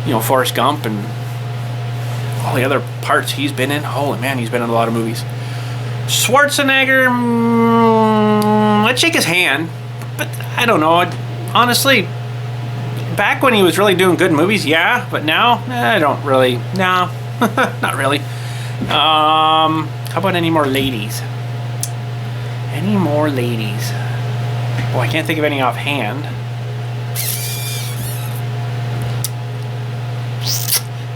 You know, Forrest Gump and all the other parts he's been in. Holy man, he's been in a lot of movies. Schwarzenegger, I'd shake his hand, but I don't know. Honestly, back when he was really doing good movies, yeah, but now, I don't really. No, not really. How about any more ladies? Any more ladies? Well, I can't think of any offhand.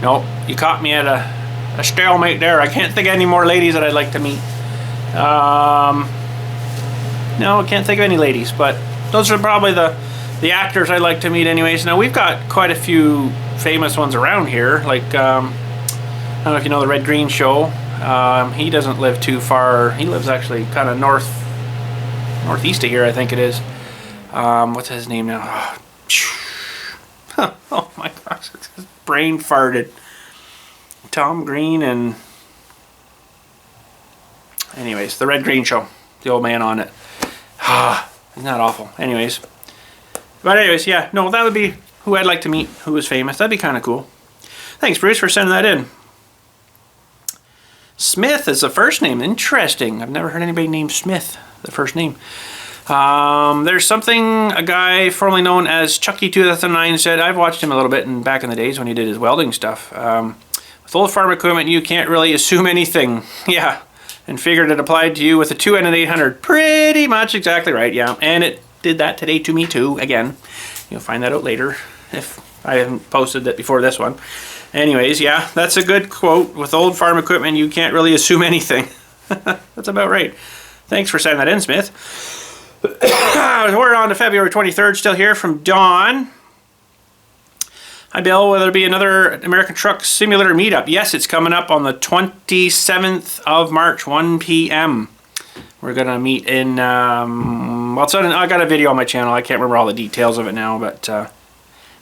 Nope, you caught me at a stalemate there. I can't think of any more ladies that I'd like to meet. No, I can't think of any ladies, but those are probably the actors I'd like to meet anyways. Now, we've got quite a few famous ones around here, like, I don't know if you know the Red Green Show. He doesn't live too far. He lives actually kind of northeast of here, I think it is. What's his name now? Oh my gosh, it's just brain farted. Tom Green and... Anyways, the Red Green Show. The old man on it. Isn't that awful? Anyways. But anyways, yeah. No, that would be who I'd like to meet, who is famous. That'd be kind of cool. Thanks, Bruce, for sending that in. Smith is the first name. Interesting. I've never heard anybody named Smith, the first name. There's something a guy formerly known as Chucky2009 said. I've watched him a little bit back in the days when he did his welding stuff. With old farm equipment, you can't really assume anything. Yeah. And figured it applied to you with a 2 and an 800. Pretty much exactly right, yeah. And it did that today to me too, again. You'll find that out later if I haven't posted it before this one. Anyways, yeah, that's a good quote. With old farm equipment, you can't really assume anything. That's about right. Thanks for sending that in, Smith. We're on to February 23rd, still here from Dawn. Hi, Bill. Will there be another American Truck Simulator meetup? Yes, it's coming up on the 27th of March, 1 p.m. We're going to meet in... well, it's on, I got a video on my channel. I can't remember all the details of it now, but...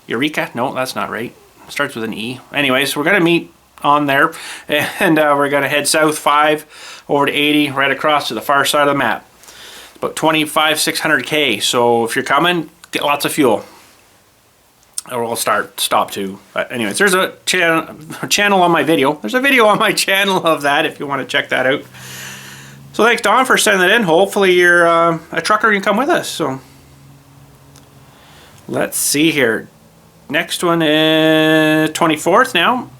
Eureka? No, that's not right. It starts with an E. Anyways, we're going to meet on there, and we're going to head south 5 over to 80, right across to the far side of the map. about 600K. So if you're coming, get lots of fuel. Or we'll stop too. But anyways, there's a channel on my video. There's a video on my channel of that if you want to check that out. So thanks, Don, for sending that in. Hopefully you're a trucker and you come with us. So let's see here. Next one is 24th now.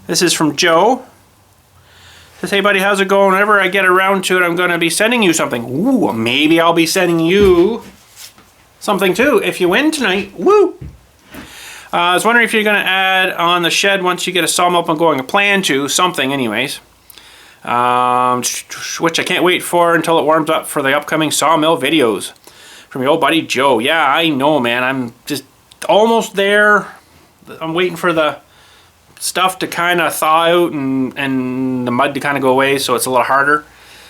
This is from Joe. Says, hey buddy, how's it going? Whenever I get around to it, I'm going to be sending you something. Ooh, maybe I'll be sending you something too if you win tonight. Woo! I was wondering if you're going to add on the shed once you get a sawmill up and going. A plan to, something anyways. Which I can't wait for until it warms up for the upcoming sawmill videos. From your old buddy Joe. Yeah, I know, man. I'm just almost there. I'm waiting for the stuff to kind of thaw out and the mud to kind of go away, so it's a little harder.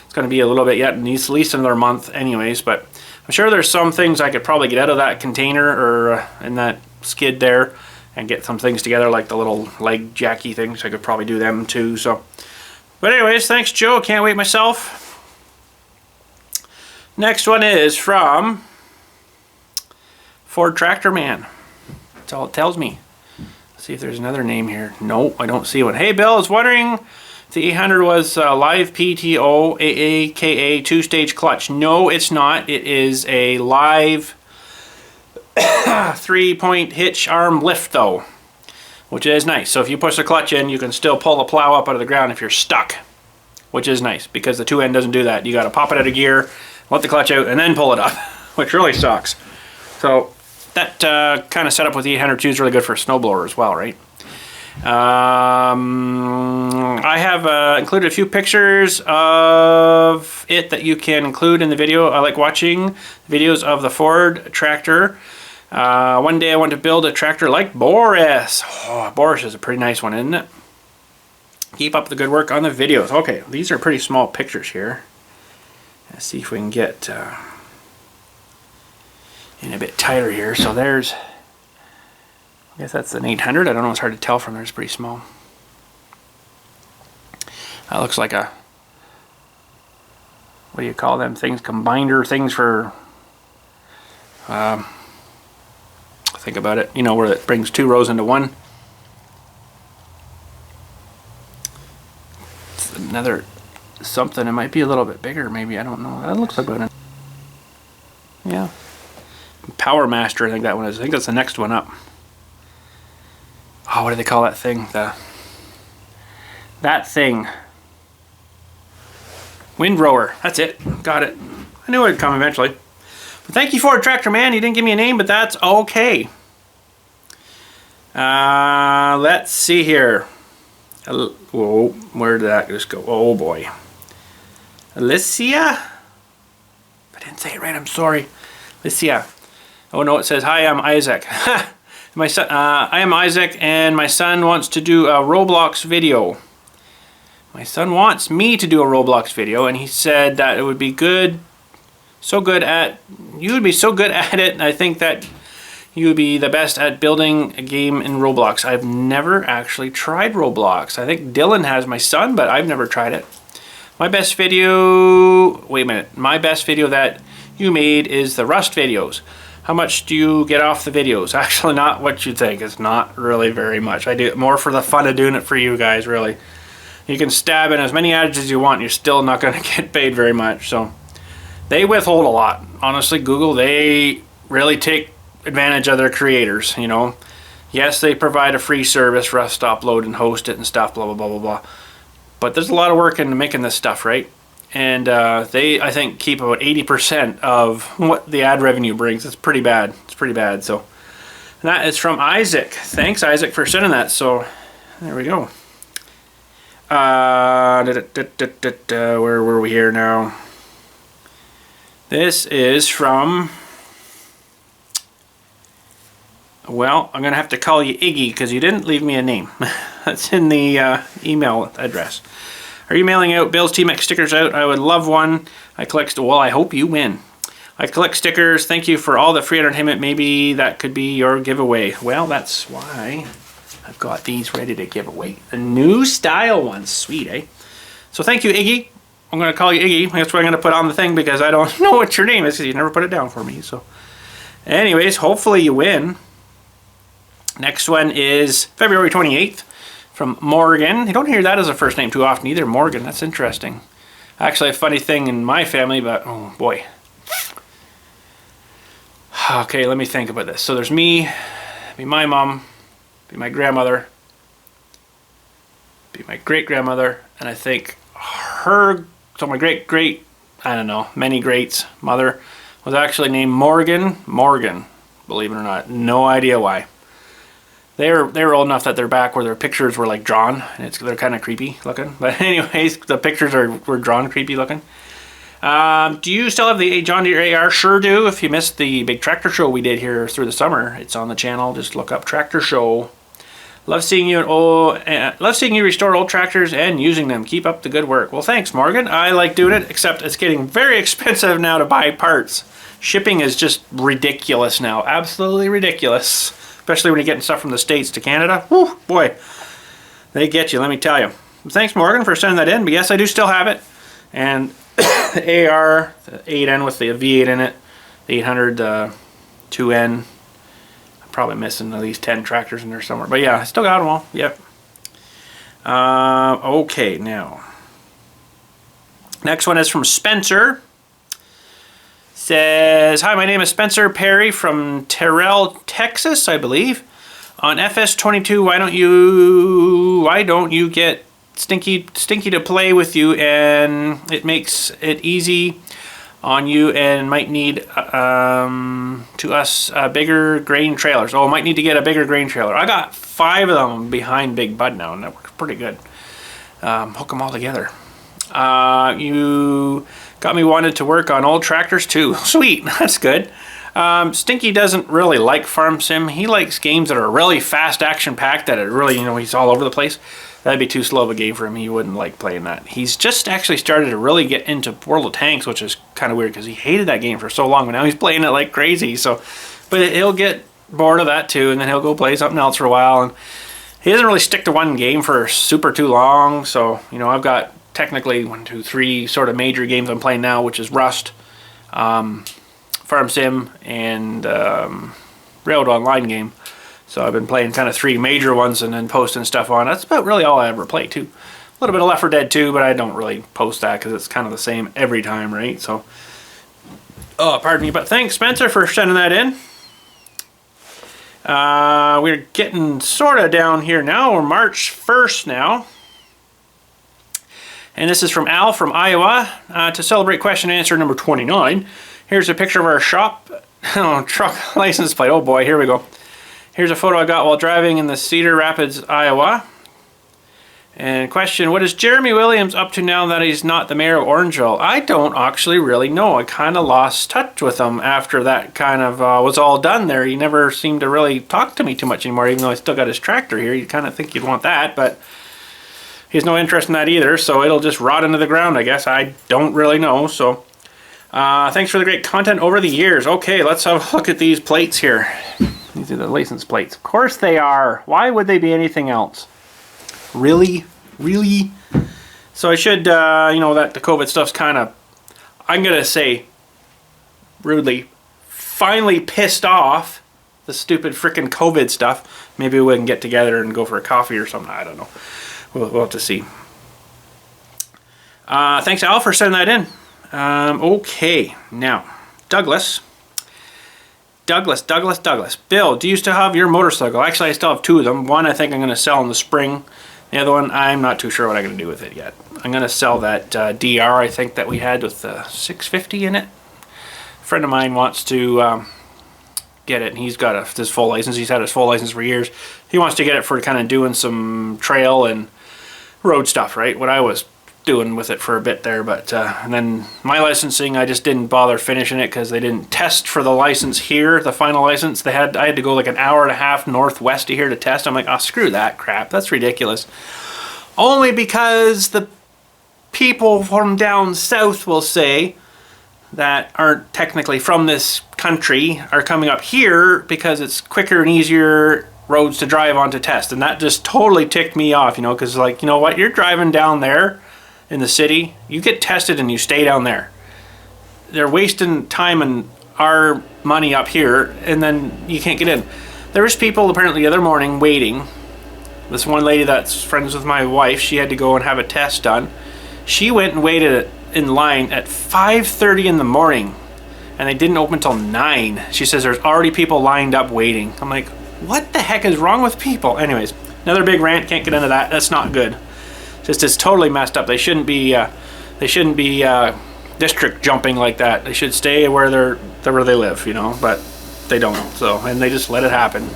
It's going to be a little bit yet, at least another month anyways, but I'm sure there's some things I could probably get out of that container or in that skid there and get some things together, like the little leg jacky things. I could probably do them too. So, but anyways, thanks Joe. Can't wait myself. Next one is from Ford Tractor Man. That's all it tells me. Let's see if there's another name here. Nope, I don't see one. Hey Bill, I was wondering if the 800 was live PTO AAKA two-stage clutch. No, it's not. It is a live 3-point hitch arm lift though, which is nice. So if you push the clutch in, you can still pull the plow up out of the ground if you're stuck, which is nice because the 2N doesn't do that. You got to pop it out of gear, let the clutch out, and then pull it up, which really sucks. So that kind of setup with the 802 is really good for a snowblower as well, right? I have included a few pictures of it that you can include in the video. I like watching videos of the Ford tractor. One day I want to build a tractor like Boris. Oh, Boris is a pretty nice one, isn't it? Keep up the good work on the videos. Okay, these are pretty small pictures here. Let's see if we can get in a bit tighter here. So there's, I guess that's an 800. I don't know, it's hard to tell from there. It's pretty small. That looks like a, what do you call them things? Combiner things for, think about it, you know, where it brings two rows into one. It's another something. It might be a little bit bigger, maybe. I don't know. That looks like it. Yeah. Power Master, I think that one is. I think that's the next one up. Oh, what do they call that thing? That thing. Windrower. That's it. Got it. I knew it'd come eventually. But thank you for it, Tractor Man. You didn't give me a name, but that's okay. Let's see here. Whoa, where did that just go? Oh boy. Alicia? If I didn't say it right, I'm sorry. Alicia. Oh no, it says, hi, I'm Isaac. My son, I am Isaac, and my son wants to do a Roblox video. My son wants me to do a Roblox video, and he said that it would be good, so good at, you would be so good at it, and I think that you would be the best at building a game in Roblox. I've never actually tried Roblox. I think Dylan has, my son, but I've never tried it. My best video, wait a minute, my best video that you made is the Rust videos. How much do you get off the videos? Actually, not what you think. It's not really very much. I do it more for the fun of doing it for you guys, really. You can stab in as many ads as you want, and you're still not going to get paid very much. So they withhold a lot. Honestly, Google, they really take advantage of their creators, you know. Yes, they provide a free service for us to upload and host it and stuff, blah, blah, blah, blah, blah. But there's a lot of work into making this stuff, right? And they, I think, keep about 80% of what the ad revenue brings. It's pretty bad. It's pretty bad. So and that is from Isaac. Thanks, Isaac, for sending that. So there we go. Where were we here now? This is from, well, I'm going to have to call you Iggy because you didn't leave me a name. That's in the email address. Are you mailing out BILLSTMAXX stickers out? I would love one. I collect, well, I hope you win. I collect stickers. Thank you for all the free entertainment. Maybe that could be your giveaway. Well, that's why I've got these ready to give away. The new style ones. Sweet, eh? So thank you, Iggy. I'm going to call you Iggy. That's what I'm going to put on the thing because I don't know what your name is because you never put it down for me. So anyways, hopefully you win. Next one is February 28th from Morgan. You don't hear that as a first name too often either, Morgan. That's interesting. Actually, a funny thing in my family, but oh boy. Okay, let me think about this. So there's me, be my mom, be my grandmother, be my great-grandmother, and I think her, so my great-great, I don't know, many greats, mother, was actually named Morgan, believe it or not. No idea why. They were old enough that they're back where their pictures were like drawn, and they're kind of creepy looking. But anyways, the pictures were drawn creepy looking. Do you still have the John Deere AR? Sure do. If you missed the big tractor show we did here through the summer, it's on the channel. Just look up tractor show. Love seeing you restore old tractors and using them. Keep up the good work. Well, thanks, Morgan. I like doing it, except it's getting very expensive now to buy parts. Shipping is just ridiculous now. Absolutely ridiculous. Especially when you're getting stuff from the States to Canada. Whew, boy, they get you, let me tell you. Thanks, Morgan, for sending that in. But yes, I do still have it. And the AR, the 8N with the V8 in it, the 800, 2N. I'm probably missing at least 10 tractors in there somewhere. But yeah, I still got them all. Yep. Okay, now. Next one is from Spencer. Says, hi, my name is Spencer Perry from Terrell, Texas, I believe. On FS22, why don't you get Stinky to play with you, and it makes it easy on you and might need to us bigger grain trailers. Oh, might need to get a bigger grain trailer. I got 5 of them behind Big Bud now, and that works pretty good. Hook them all together. You got me wanted to work on old tractors too. Sweet, that's good. Stinky doesn't really like farm sim. He likes games that are really fast, action-packed, that are really, he's all over the place. That'd be too slow of a game for him. He wouldn't like playing that. He's just actually started to really get into World of Tanks, which is kind of weird because he hated that game for so long, but now he's playing it like crazy. So, but he'll get bored of that too, and then he'll go play something else for a while. And he doesn't really stick to one game for super too long. So, I've got technically 1, 2, 3 sort of major games I'm playing now, which is Rust, Farm Sim, and Railroad Online game. So I've been playing kind of 3 major ones and then posting stuff on. That's about really all I ever play too. A little bit of Left 4 Dead 2, but I don't really post that because it's kind of the same every time, right? So, oh, pardon me, but thanks, Spencer, for sending that in. We're getting sort of down here now. We're March 1st now. And this is from Al from Iowa. To celebrate question and answer number 29, here's a picture of our shop. Oh, truck license plate. Oh boy, here we go. Here's a photo I got while driving in the Cedar Rapids, Iowa. And question, what is Jeremy Williams up to now that he's not the mayor of Orangeville? I don't actually really know. I kind of lost touch with him after that kind of was all done there. He never seemed to really talk to me too much anymore, even though I still got his tractor here. You'd kind of think you'd want that, but he has no interest in that either, so it'll just rot into the ground, I guess. I don't really know, so thanks for the great content over the years. Okay, let's have a look at these plates here. These are the license plates. Of course they are. Why would they be anything else? Really? Really? So I should, that the COVID stuff's kind of, I'm going to say, rudely, finally pissed off the stupid frickin' COVID stuff. Maybe we can get together and go for a coffee or something. I don't know. We'll have to see. Thanks, Al, for sending that in. Okay, now, Douglas. Bill, do you still have your motorcycle? Actually, I still have 2 of them. One I think I'm going to sell in the spring. The other one, I'm not too sure what I'm going to do with it yet. I'm going to sell that DR, I think, that we had with the 650 in it. A friend of mine wants to get it, and he's got his full license. He's had his full license for years. He wants to get it for kind of doing some trail and road stuff, right? What I was doing with it for a bit there, but and then my licensing, I just didn't bother finishing it because they didn't test for the license here, the final license. I had to go like an hour and a half northwest of here to test. I'm like, oh, screw that crap. That's ridiculous. Only because the people from down south will say that aren't technically from this country are coming up here because it's quicker and easier roads to drive on to test. And that just totally ticked me off, because like, you know what, you're driving down there in the city, you get tested and you stay down there. They're wasting time and our money up here, and then you can't get in. There was people apparently the other morning waiting. This one lady that's friends with my wife, she had to go and have a test done. She went and waited in line at 5:30 in the morning, and they didn't open until 9. She says there's already people lined up waiting. I'm like, what the heck is wrong with people? Anyways, another big rant. Can't get into that. That's not good. Just it's totally messed up. They shouldn't be district jumping like that. They should stay where they live, you know. But they don't. So, and they just let it happen.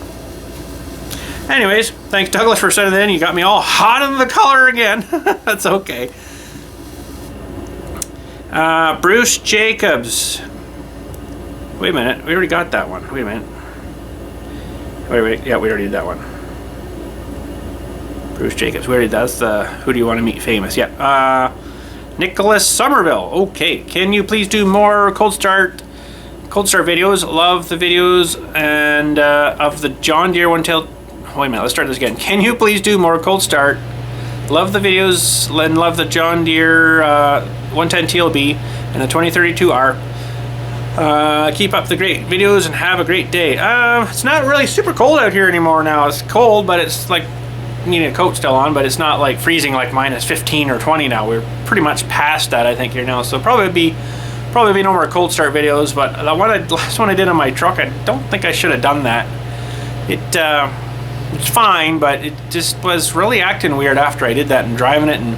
Anyways, thanks Douglas for sending that in. You got me all hot in the color again. That's okay. Bruce Jacobs. Wait a minute. We already got that one. Wait a minute. Wait. Yeah, we already did that one. Bruce Jacobs. We already did. That's the Who Do You Want to Meet Famous. Yeah. Nicholas Somerville. Okay. Can you please do more Cold Start videos? Love the videos and of the John Deere one-tailed. Wait a minute. Let's start this again. Can you please do more Cold Start? Love the videos and love the John Deere 110 TLB and the 2032R. Keep up the great videos and have a great day. It's not really super cold out here anymore now. It's cold, but it's like you need a coat still on, but it's not like freezing like minus 15 or 20 now. We're pretty much past that, I think, here now. So probably be no more Cold Start videos. But the last one I did on my truck, I don't think I should have done that. It's fine, but it just was really acting weird after I did that and driving it, and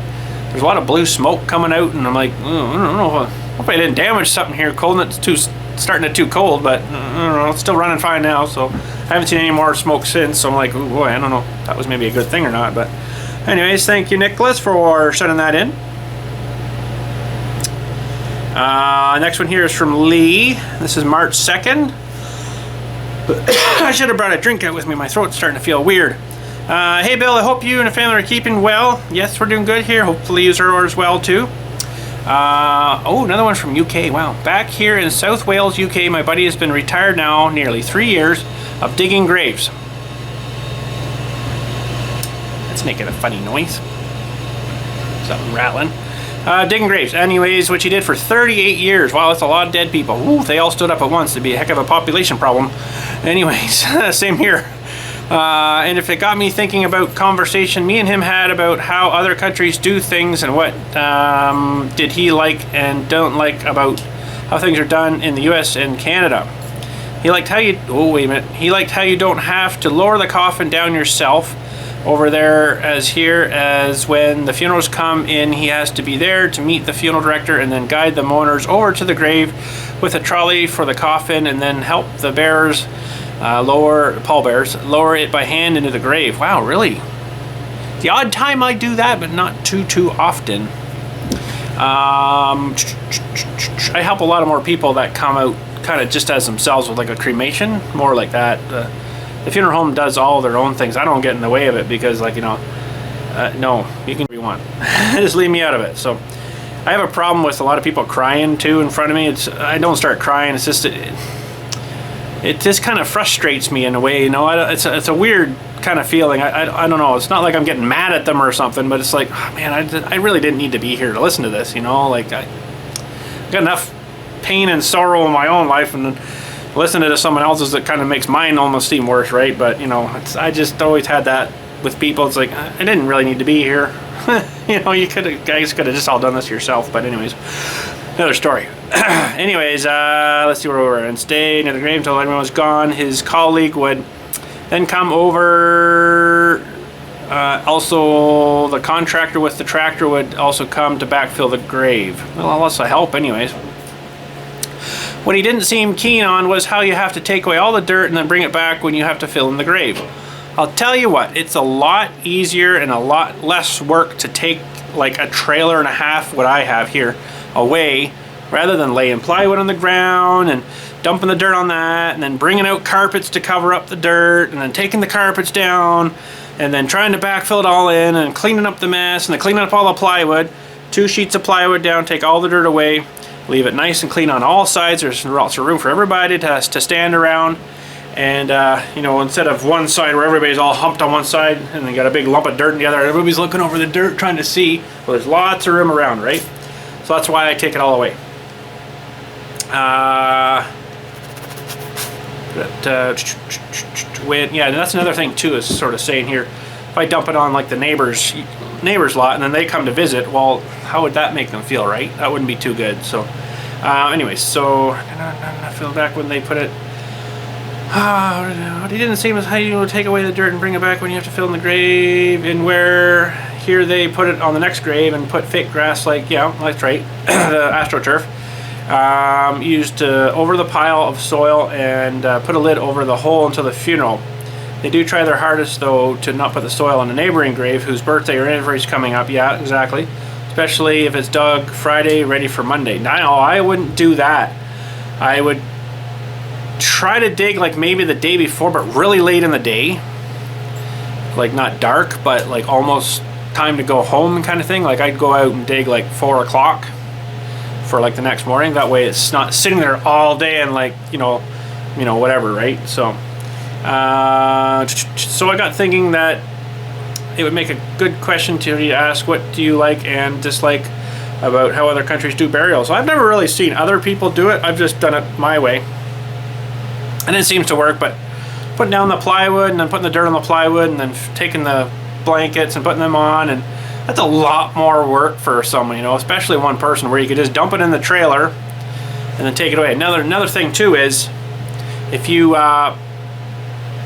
there's a lot of blue smoke coming out, and I'm like, I don't know. Hope I didn't damage something here. Cold, and it's starting it too cold, but I don't know. It's still running fine now, so I haven't seen any more smoke since. So I'm like, oh boy, I don't know if that was maybe a good thing or not. But anyways, thank you, Nicholas, for sending that in. Next one here is from Lee. This is March 2nd. I should have brought a drink out with me. My throat's starting to feel weird. Hey Bill, I hope you and the family are keeping well. Yes, we're doing good here. Hopefully you are as well too. Another one from UK. Wow. Back here in South Wales, UK, my buddy has been retired now nearly 3 years of digging graves. That's making a funny noise. Something rattling. Digging graves. Anyways, which he did for 38 years. Wow, that's a lot of dead people. Ooh, they all stood up at once. It'd be a heck of a population problem. Anyways, same here. And if it got me thinking about conversation me and him had about how other countries do things and what did he like and don't like about how things are done in the US and Canada. He liked how you, he liked how you don't have to lower the coffin down yourself over there as here, as when the funerals come in, he has to be there to meet the funeral director and then guide the mourners over to the grave with a trolley for the coffin and then help the bearers pallbearers lower it by hand into the grave. Wow, really? The odd time I do that, but not too often. I help a lot of more people that come out kind of just as themselves with like a cremation, more like that. The funeral home does all their own things. I don't get in the way of it because, like, you know, no, you can do what you want. Just leave me out of it. So I have a problem with a lot of people crying too in front of me. I don't start crying. It's just it just kind of frustrates me in a way, you know. It's a weird kind of feeling. I don't know. It's not like I'm getting mad at them or something, but it's like, oh, man, I really didn't need to be here to listen to this, you know. Like I got enough pain and sorrow in my own life, and then listening to someone else's, it kind of makes mine almost seem worse, right? But you know, I just always had that with people. It's like, I didn't really need to be here. You know, you guys could have just all done this yourself. But anyways, another story. Anyways, let's see where we were. And stay near the grave until everyone was gone. His colleague would then come over. Also, the contractor with the tractor would also come to backfill the grave. Well, unless I help anyways. What he didn't seem keen on was how you have to take away all the dirt and then bring it back when you have to fill in the grave. I'll tell you what, it's a lot easier and a lot less work to take like a trailer and a half, what I have here, away, rather than laying plywood on the ground and dumping the dirt on that and then bringing out carpets to cover up the dirt and then taking the carpets down and then trying to backfill it all in and cleaning up the mess and then cleaning up all the plywood. 2 sheets of plywood down, take all the dirt away. Leave it nice and clean on all sides. There's lots of room for everybody to stand around. And you know, instead of one side where everybody's all humped on one side and they got a big lump of dirt in the other, everybody's looking over the dirt trying to see. Well, there's lots of room around, right? So that's why I take it all away. Yeah, and that's another thing too, is sort of saying here, if I dump it on like the neighbor's lot and then they come to visit, well, how would that make them feel, right? That wouldn't be too good. So anyways, so I feel back when they put it, what he didn't say was how you take away the dirt and bring it back when you have to fill in the grave, and where here they put it on the next grave and put fake grass, like, yeah, that's right, the AstroTurf. Used over the pile of soil and put a lid over the hole until the funeral. They do try their hardest though to not put the soil on a neighboring grave whose birthday or anniversary is coming up. Yeah, exactly. Especially if it's dug Friday, ready for Monday. Now, I wouldn't do that. I would try to dig like maybe the day before, but really late in the day. Like not dark, but like almost time to go home kind of thing. Like I'd go out and dig like 4 o'clock for like the next morning. That way it's not sitting there all day and like, you know, whatever, right? So so I got thinking that it would make a good question to ask, what do you like and dislike about how other countries do burials? I've never really seen other people do it. I've just done it my way, and it seems to work. But putting down the plywood and then putting the dirt on the plywood and then taking the blankets and putting them on, and that's a lot more work for someone, you know, especially one person, where you could just dump it in the trailer and then take it away. Another thing too is, if you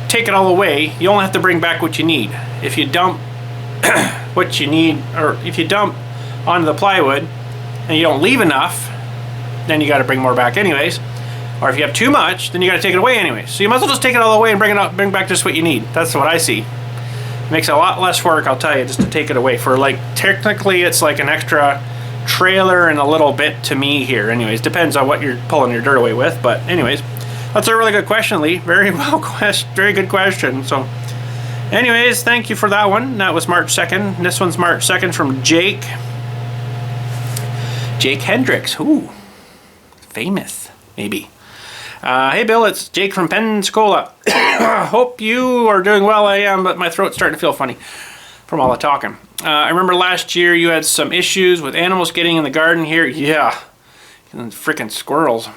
take it all away, you only have to bring back what you need. If you dump what you need, or if you dump onto the plywood and you don't leave enough, then you got to bring more back anyways. Or if you have too much, then you got to take it away anyways. So you might as well just take it all away and bring back just what you need. That's what I see. It makes it a lot less work, I'll tell you, just to take it away. For like, technically it's like an extra trailer and a little bit to me here. Anyways, depends on what you're pulling your dirt away with. But anyways, that's a really good question, Lee. Very good question. So anyways, thank you for that one. That was March 2nd. This one's March 2nd from Jake Hendricks. Ooh, famous, maybe. Hey Bill, it's Jake from Pensacola. Hope you are doing well. I am, but my throat's starting to feel funny from all the talking. I remember last year you had some issues with animals getting in the garden here. Yeah, freaking squirrels.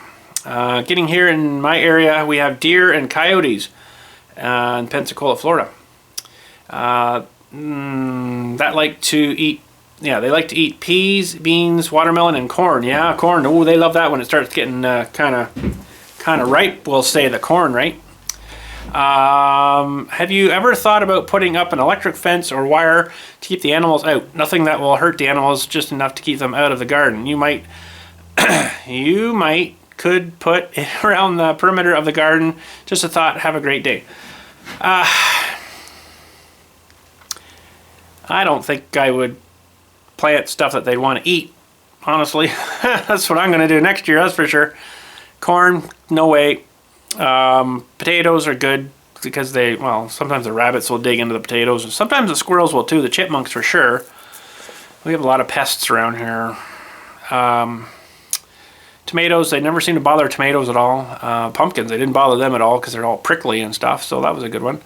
Getting here in my area, we have deer and coyotes in Pensacola, Florida. That like to eat, yeah, they like to eat peas, beans, watermelon, and corn. Yeah, corn. Oh, they love that when it starts getting kind of ripe, we'll say, the corn, right? Have you ever thought about putting up an electric fence or wire to keep the animals out? Nothing that will hurt the animals, just enough to keep them out of the garden. You might could put it around the perimeter of the garden. Just a thought. Have a great day. I don't think I would plant stuff that they'd want to eat, honestly. That's what I'm going to do next year, that's for sure. Corn, no way. Potatoes are good because they, well, sometimes the rabbits will dig into the potatoes, and sometimes the squirrels will too, the chipmunks for sure. We have a lot of pests around here. Tomatoes, they never seem to bother tomatoes at all. Pumpkins, they didn't bother them at all because they're all prickly and stuff, so that was a good one.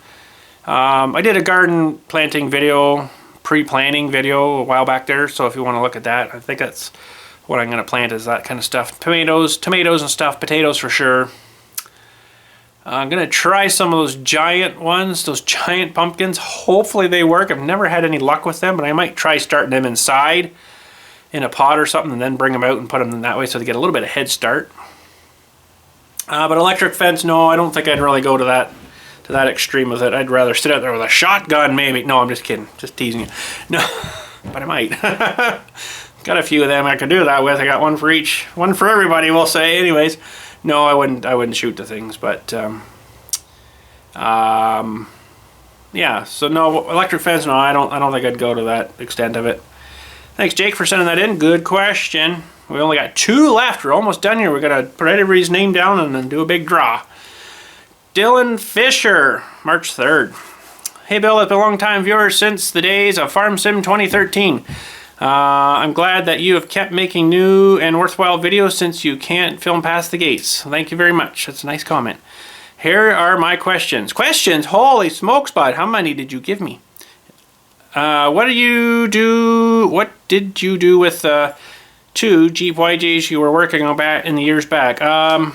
I did a garden planting video, pre-planting video a while back there, so if you want to look at that, I think that's what I'm going to plant, is that kind of stuff. Tomatoes and stuff, potatoes for sure. I'm going to try some of those giant ones, those giant pumpkins. Hopefully they work. I've never had any luck with them, but I might try starting them inside in a pot or something and then bring them out and put them in that way so they get a little bit of head start. But electric fence, no, I don't think I'd really go to that extreme with it. I'd rather sit out there with a shotgun maybe. No, I'm just kidding. Just teasing you. No, but I might. Got a few of them I could do that with. I got one for each. One for everybody, we'll say. Anyways, no, I wouldn't shoot the things, but yeah, so no, electric fence, no, I don't think I'd go to that extent of it. Thanks, Jake, for sending that in. Good question. We only got 2 left. We're almost done here. We're going to put everybody's name down and then do a big draw. Dylan Fisher, March 3rd. Hey, Bill, I've been a long-time viewer since the days of Farm Sim 2013. I'm glad that you have kept making new and worthwhile videos since you can't film past the gates. Thank you very much. That's a nice comment. Here are my questions. Questions? Holy smokes, bud. How many did you give me? What did you do with 2 Jeep YJs you were working on back in the years back? I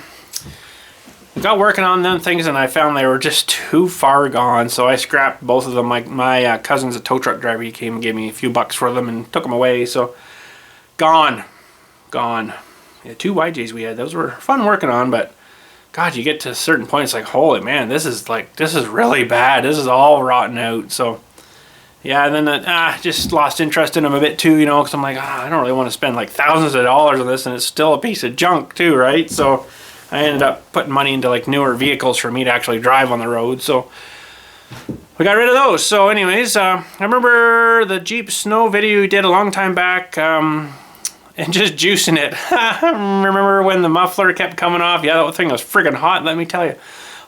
got working on them things and I found they were just too far gone, so I scrapped both of them. My cousin's a tow truck driver. He came and gave me a few bucks for them and took them away, so gone. Yeah, 2 YJs we had. Those were fun working on, but God, you get to a certain point, it's like, holy man, this is really bad. This is all rotten out. So yeah, and then just lost interest in them a bit too, you know, because I'm like, I don't really want to spend like thousands of dollars on this, and it's still a piece of junk too, right? So I ended up putting money into like newer vehicles for me to actually drive on the road. So we got rid of those. So anyways, I remember the Jeep Snow video you did a long time back, and just juicing it. Remember when the muffler kept coming off? Yeah, that thing was friggin' hot, let me tell you.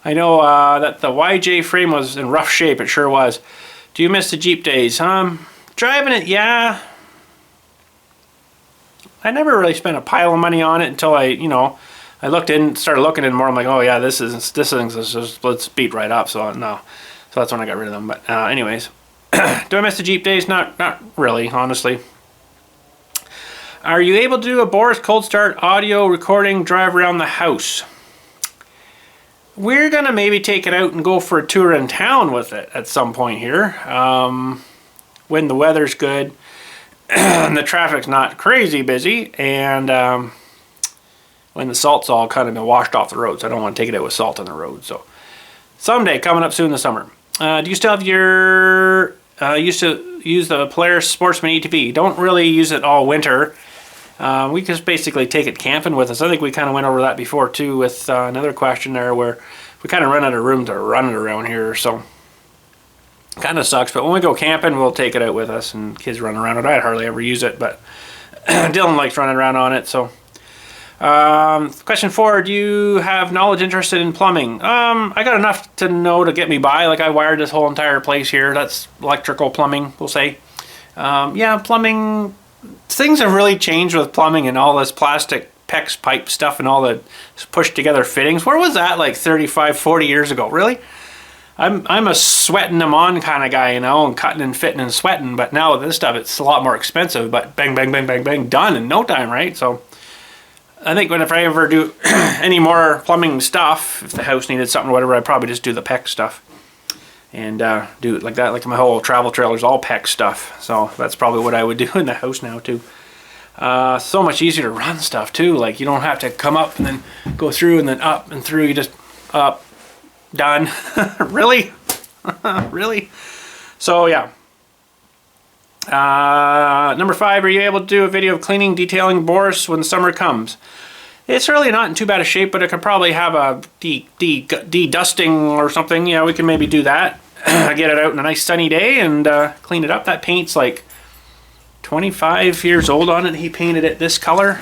I know that the YJ frame was in rough shape, it sure was. Do you miss the Jeep days? Driving it, yeah. I never really spent a pile of money on it until I started looking in more. I'm like, oh yeah, this thing's just, let's beat right up. So no, so that's when I got rid of them. But anyways, do I miss the Jeep days? Not really, honestly. Are you able to do a Boris cold start audio recording drive around the house? We're gonna maybe take it out and go for a tour in town with it at some point here, when the weather's good and the traffic's not crazy busy, and when the salt's all kind of been washed off the roads. I don't want to take it out with salt on the road. So someday, coming up soon in the summer. Do you still have your used to use the Polaris Sportsman ATV? Don't really use it all winter. We just basically take it camping with us. I think we kind of went over that before too with another question there, where we kind of run out of room to run it around here, so kind of sucks. But when we go camping, we'll take it out with us, and kids run around it. I hardly ever use it, but Dylan likes running around on it. So question 4, do you have knowledge interested in plumbing? I got enough to know to get me by. Like, I wired this whole entire place here. That's electrical plumbing, we'll say. Yeah, plumbing. Things have really changed with plumbing and all this plastic PEX pipe stuff and all the pushed together fittings. Where was that like 35, 40 years ago? Really? I'm a sweating them on kind of guy, you know, and cutting and fitting and sweating. But now with this stuff, it's a lot more expensive, but bang, bang, bang, bang, bang, done in no time, right? So I think if I ever do any more plumbing stuff, if the house needed something or whatever, I'd probably just do the PEX stuff. And do it like that. Like my whole travel trailer's all PEX stuff, so that's probably what I would do in the house now too. So much easier to run stuff too. Like, you don't have to come up and then go through and then up and through. You just up, done. Really? Really? So yeah. Number 5, are you able to do a video of cleaning, detailing Boris when summer comes? It's really not in too bad a shape, but it could probably have a de-dusting or something. Yeah, we can maybe do that. Get it out in a nice sunny day and clean it up. That paint's like 25 years old on it. He painted it this color.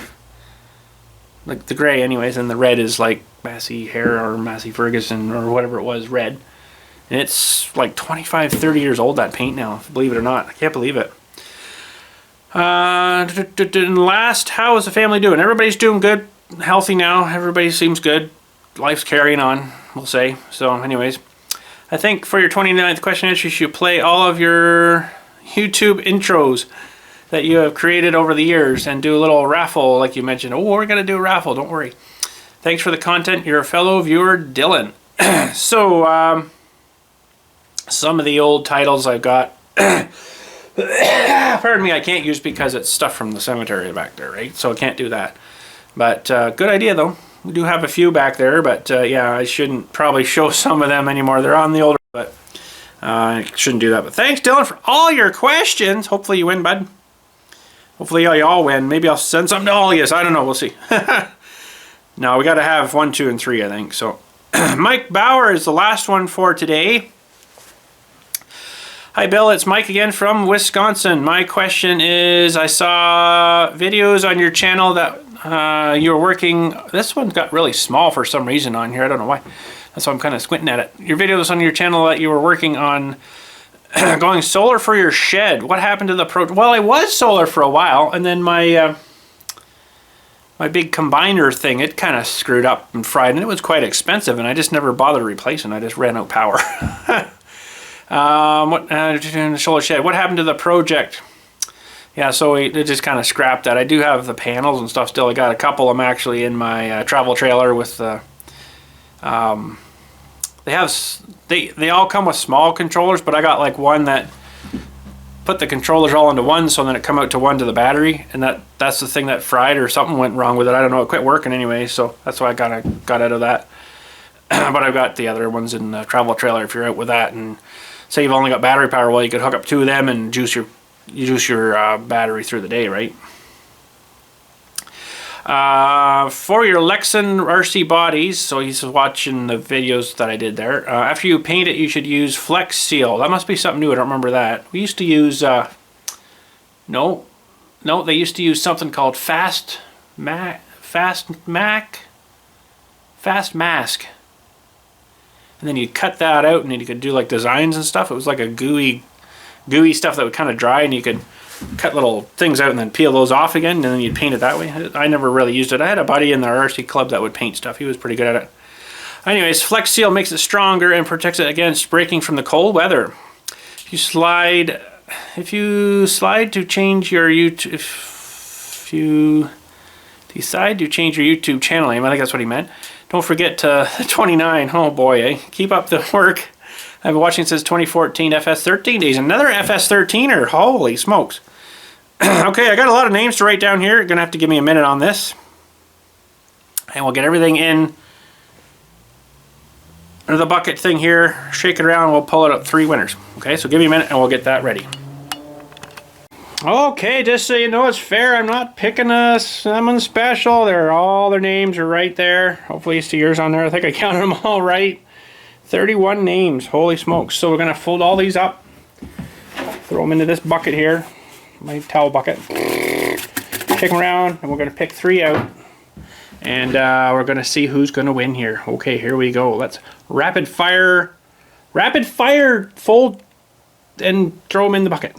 Like the gray anyways, and the red is like Massey Hair or Massey Ferguson or whatever it was, red. And it's like 25, 30 years old, that paint now, believe it or not. I can't believe it. Last, how is the family doing? Everybody's doing good. Healthy now. Everybody seems good. Life's carrying on, we'll say. So anyways, I think for your 29th question answer, you should play all of your YouTube intros that you have created over the years and do a little raffle like you mentioned. Oh, we're going to do a raffle, don't worry. Thanks for the content, your fellow viewer, Dylan. So, some of the old titles I've got, pardon me, I can't use because it's stuff from the cemetery back there, right? So I can't do that. But good idea though. We do have a few back there, but yeah, I shouldn't probably show some of them anymore. They're on the older, but I shouldn't do that. But thanks, Dylan, for all your questions. Hopefully you win, bud. Hopefully you all win. Maybe I'll send something to all of you. I don't know. We'll see. No, we got to have 1, 2, and 3, I think. So Mike Bauer is the last one for today. Hi Bill, it's Mike again from Wisconsin. My question is, I saw videos on your channel that you were working, this one got really small for some reason on here, I don't know why. That's why I'm kind of squinting at it. Your videos on your channel that you were working on going solar for your shed. What happened to the well, I was solar for a while, and then my my big combiner thing, it kind of screwed up and fried, and it was quite expensive, and I just never bothered replacing. I just ran out of power. Shoulder shed. What happened to the project? Yeah, so it just kind of scrapped that. I do have the panels and stuff still. I got a couple of them actually in my travel trailer with the. They all come with small controllers, but I got like one that put the controllers all into one, so then it come out to one to the battery, and that's the thing that fried, or something went wrong with it. I don't know. It quit working anyway, so that's why I got out of that. But I've got the other ones in the travel trailer if you're out with that, and say you've only got battery power, well, you could hook up 2 of them and juice your battery through the day, right? For your Lexan RC bodies, so he's watching the videos that I did there. After you paint it, you should use Flex Seal. That must be something new. I don't remember that. We used to use no, they used to use something called Fast Mask, and then you cut that out, and then you could do like designs and stuff. It was like a gooey stuff that would kind of dry, and you could cut little things out and then peel those off again, and then you'd paint it that way. I never really used it. I had a buddy in the RC club that would paint stuff. He was pretty good at it. Anyways, Flex Seal makes it stronger and protects it against breaking from the cold weather. If you slide to change your YouTube, if you decide to change your YouTube channel name, I think that's what he meant. Don't forget to 29. Oh boy, eh? Keep up the work. I've been watching since 2014 FS13 days. Another FS13er. Holy smokes. Okay, I got a lot of names to write down here. You're going to have to give me a minute on this. And we'll get everything in the bucket thing here. Shake it around and we'll pull it up 3 winners. Okay, so give me a minute and we'll get that ready. Okay, just so you know it's fair, I'm not picking someone special. All their names are right there. Hopefully you see yours on there. I think I counted them all right. 31 names, holy smokes. So we're gonna fold all these up, throw them into this bucket here, my towel bucket, shake them around, and we're gonna pick 3 out, and we're gonna see who's gonna win here. Okay, here we go. Let's rapid fire fold and throw them in the bucket.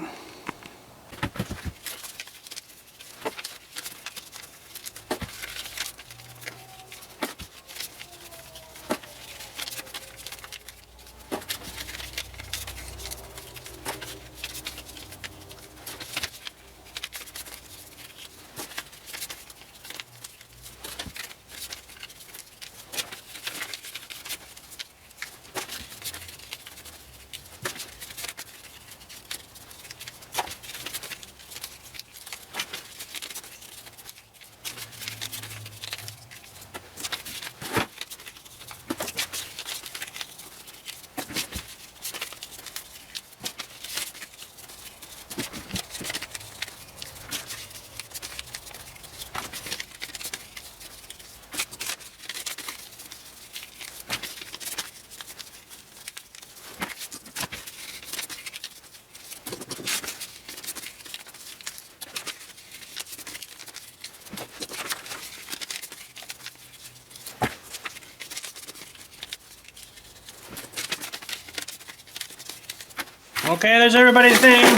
Okay, there's everybody's name.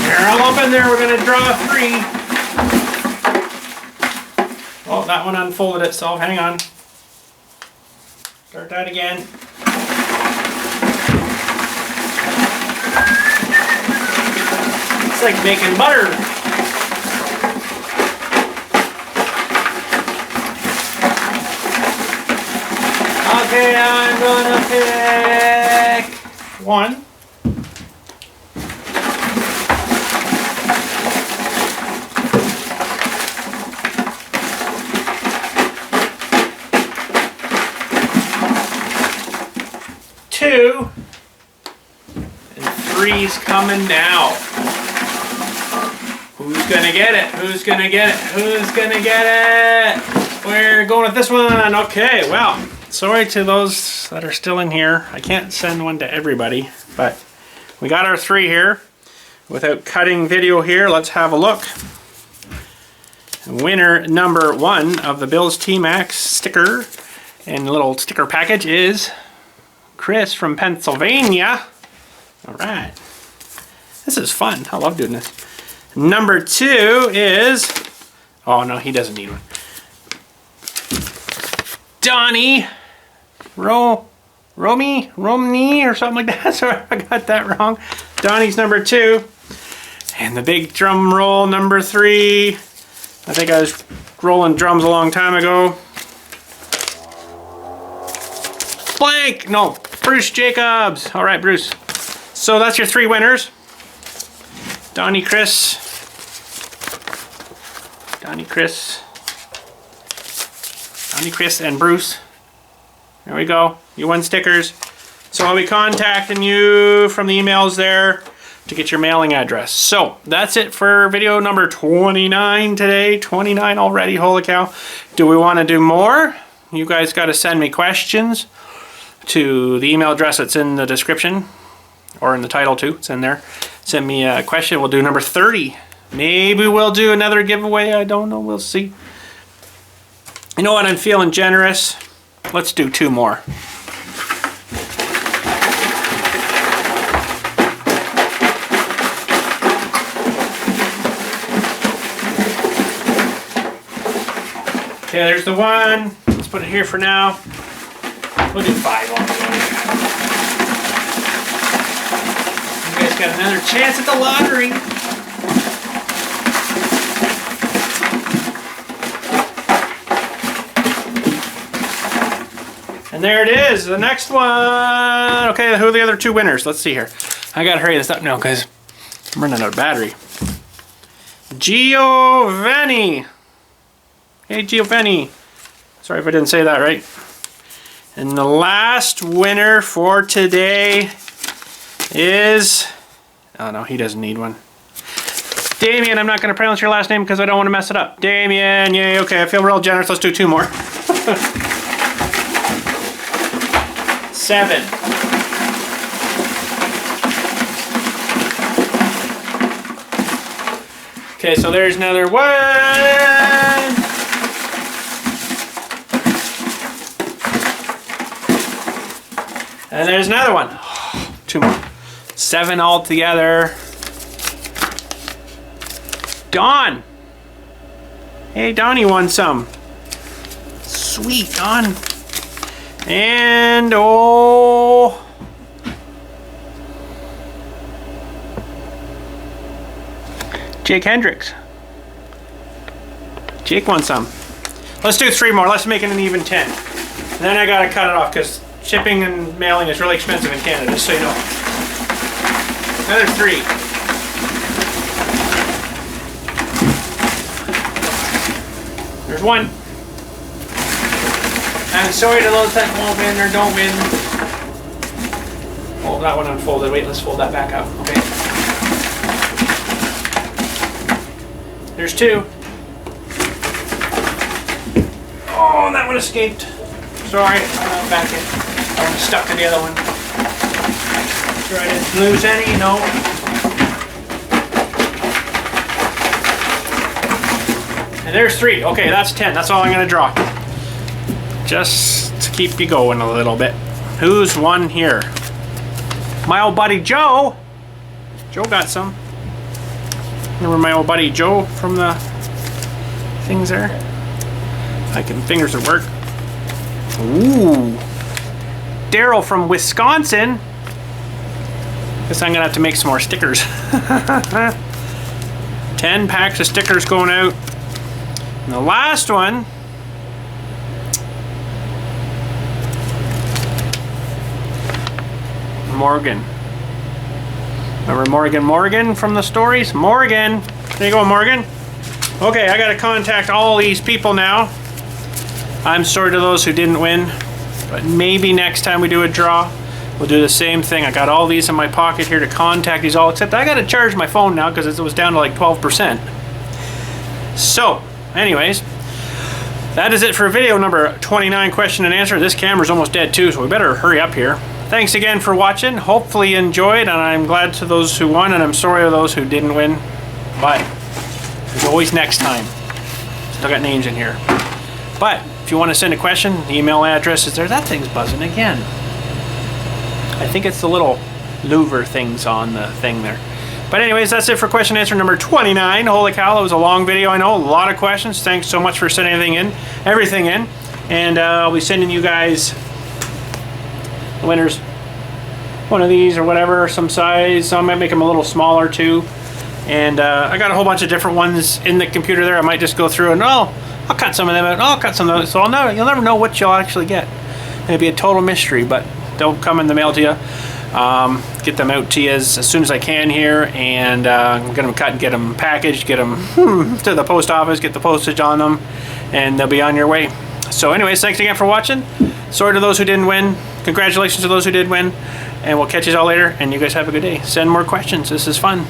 They're all up in there. We're going to draw 3. Oh, that one unfolded itself. Hang on. Start that again. It's like making butter. Okay, I'm going to pick 1. 2, and 3's coming now. Who's gonna get it? Who's gonna get it? Who's gonna get it? We're going with this one. Okay, well, sorry to those that are still in here. I can't send one to everybody, but we got our 3 here. Without cutting video here, let's have a look. Winner number 1 of the BILLSTMAXX sticker and little sticker package is Chris from Pennsylvania. All right. This is fun. I love doing this. Number 2 is Oh no, he doesn't need one. Donnie, Romney or something like that. Sorry, I got that wrong. Donnie's number 2. And the big drum roll, number 3. I think I was rolling drums a long time ago. Blank! No, Bruce Jacobs. All right, Bruce. So that's your 3 winners. Donnie, Chris, and Bruce. There we go. You won stickers. So I'll be contacting you from the emails there to get your mailing address. So that's it for video number 29 today. 29 already, holy cow. Do we want to do more? You guys got to send me questions to the email address that's in the description, or in the title too, it's in there. Send me a question, we'll do number 30. Maybe we'll do another giveaway, I don't know, we'll see. You know what, I'm feeling generous. Let's do 2 more. Okay, there's the one. Let's put it here for now. We'll do 5 altogether. You guys got another chance at the lottery. And there it is, the next one. Okay, who are the other 2 winners? Let's see here. I gotta hurry this up now because I'm running out of battery. Giovanni. Hey, Giovanni. Sorry if I didn't say that right. And the last winner for today is... Oh no, he doesn't need one. Damien, I'm not going to pronounce your last name because I don't want to mess it up. Damien, yay, okay, I feel real generous. Let's do 2 more. 7. Okay, so there's another one. And there's another one. 2 more. 7 altogether. Don. Hey, Donnie won some. Sweet, Don. And, oh. Jake Hendricks. Jake won some. Let's do 3 more. Let's make it an even 10. And then I gotta cut it off because shipping and mailing is really expensive in Canada, just so you know. Another 3. There's 1. I'm sorry to those that won't win or don't win. Oh, that one unfolded. Wait, let's fold that back up. Okay. There's 2. Oh, that one escaped. Sorry, back in. I was stuck to the other one. Sure I didn't lose any, no. And there's 3. Okay, that's 10. That's all I'm gonna draw. Just to keep you going a little bit. Who's won here? My old buddy Joe. Joe got some. Remember my old buddy Joe from the things there? I can fingers at work. Ooh. Daryl from Wisconsin. Guess I'm gonna have to make some more stickers. 10 packs of stickers going out. And the last one. Morgan. Remember Morgan from the stories? Morgan! There you go, Morgan. Okay, I gotta contact all these people now. I'm sorry to those who didn't win, but maybe next time we do a draw, we'll do the same thing. I got all these in my pocket here to contact these all, except I gotta charge my phone now because it was down to like 12%. So, anyways, that is it for video number 29, question and answer. This camera's almost dead too, so we better hurry up here. Thanks again for watching. Hopefully you enjoyed, and I'm glad to those who won, and I'm sorry to those who didn't win. But there's always next time. Still got names in here. But if you want to send a question, the email address is there. That thing's buzzing again. I think it's the little louver things on the thing there. But anyways, that's it for question and answer number 29. Holy cow, it was a long video. I know, a lot of questions. Thanks so much for sending everything in. And I'll be sending you guys the winners one of these or whatever, some size. I might make them a little smaller too. And I got a whole bunch of different ones in the computer there. I might just go through and I'll cut some of them out. I'll cut some of them. So you'll never know what you'll actually get. It'll be a total mystery, but they'll come in the mail to you. Get them out to you as soon as I can here, and get them cut and get them packaged, get them to the post office, get the postage on them, and they'll be on your way. So anyways, thanks again for watching. Sorry to those who didn't win. Congratulations to those who did win, and we'll catch you all later, and you guys have a good day. Send more questions. This is fun.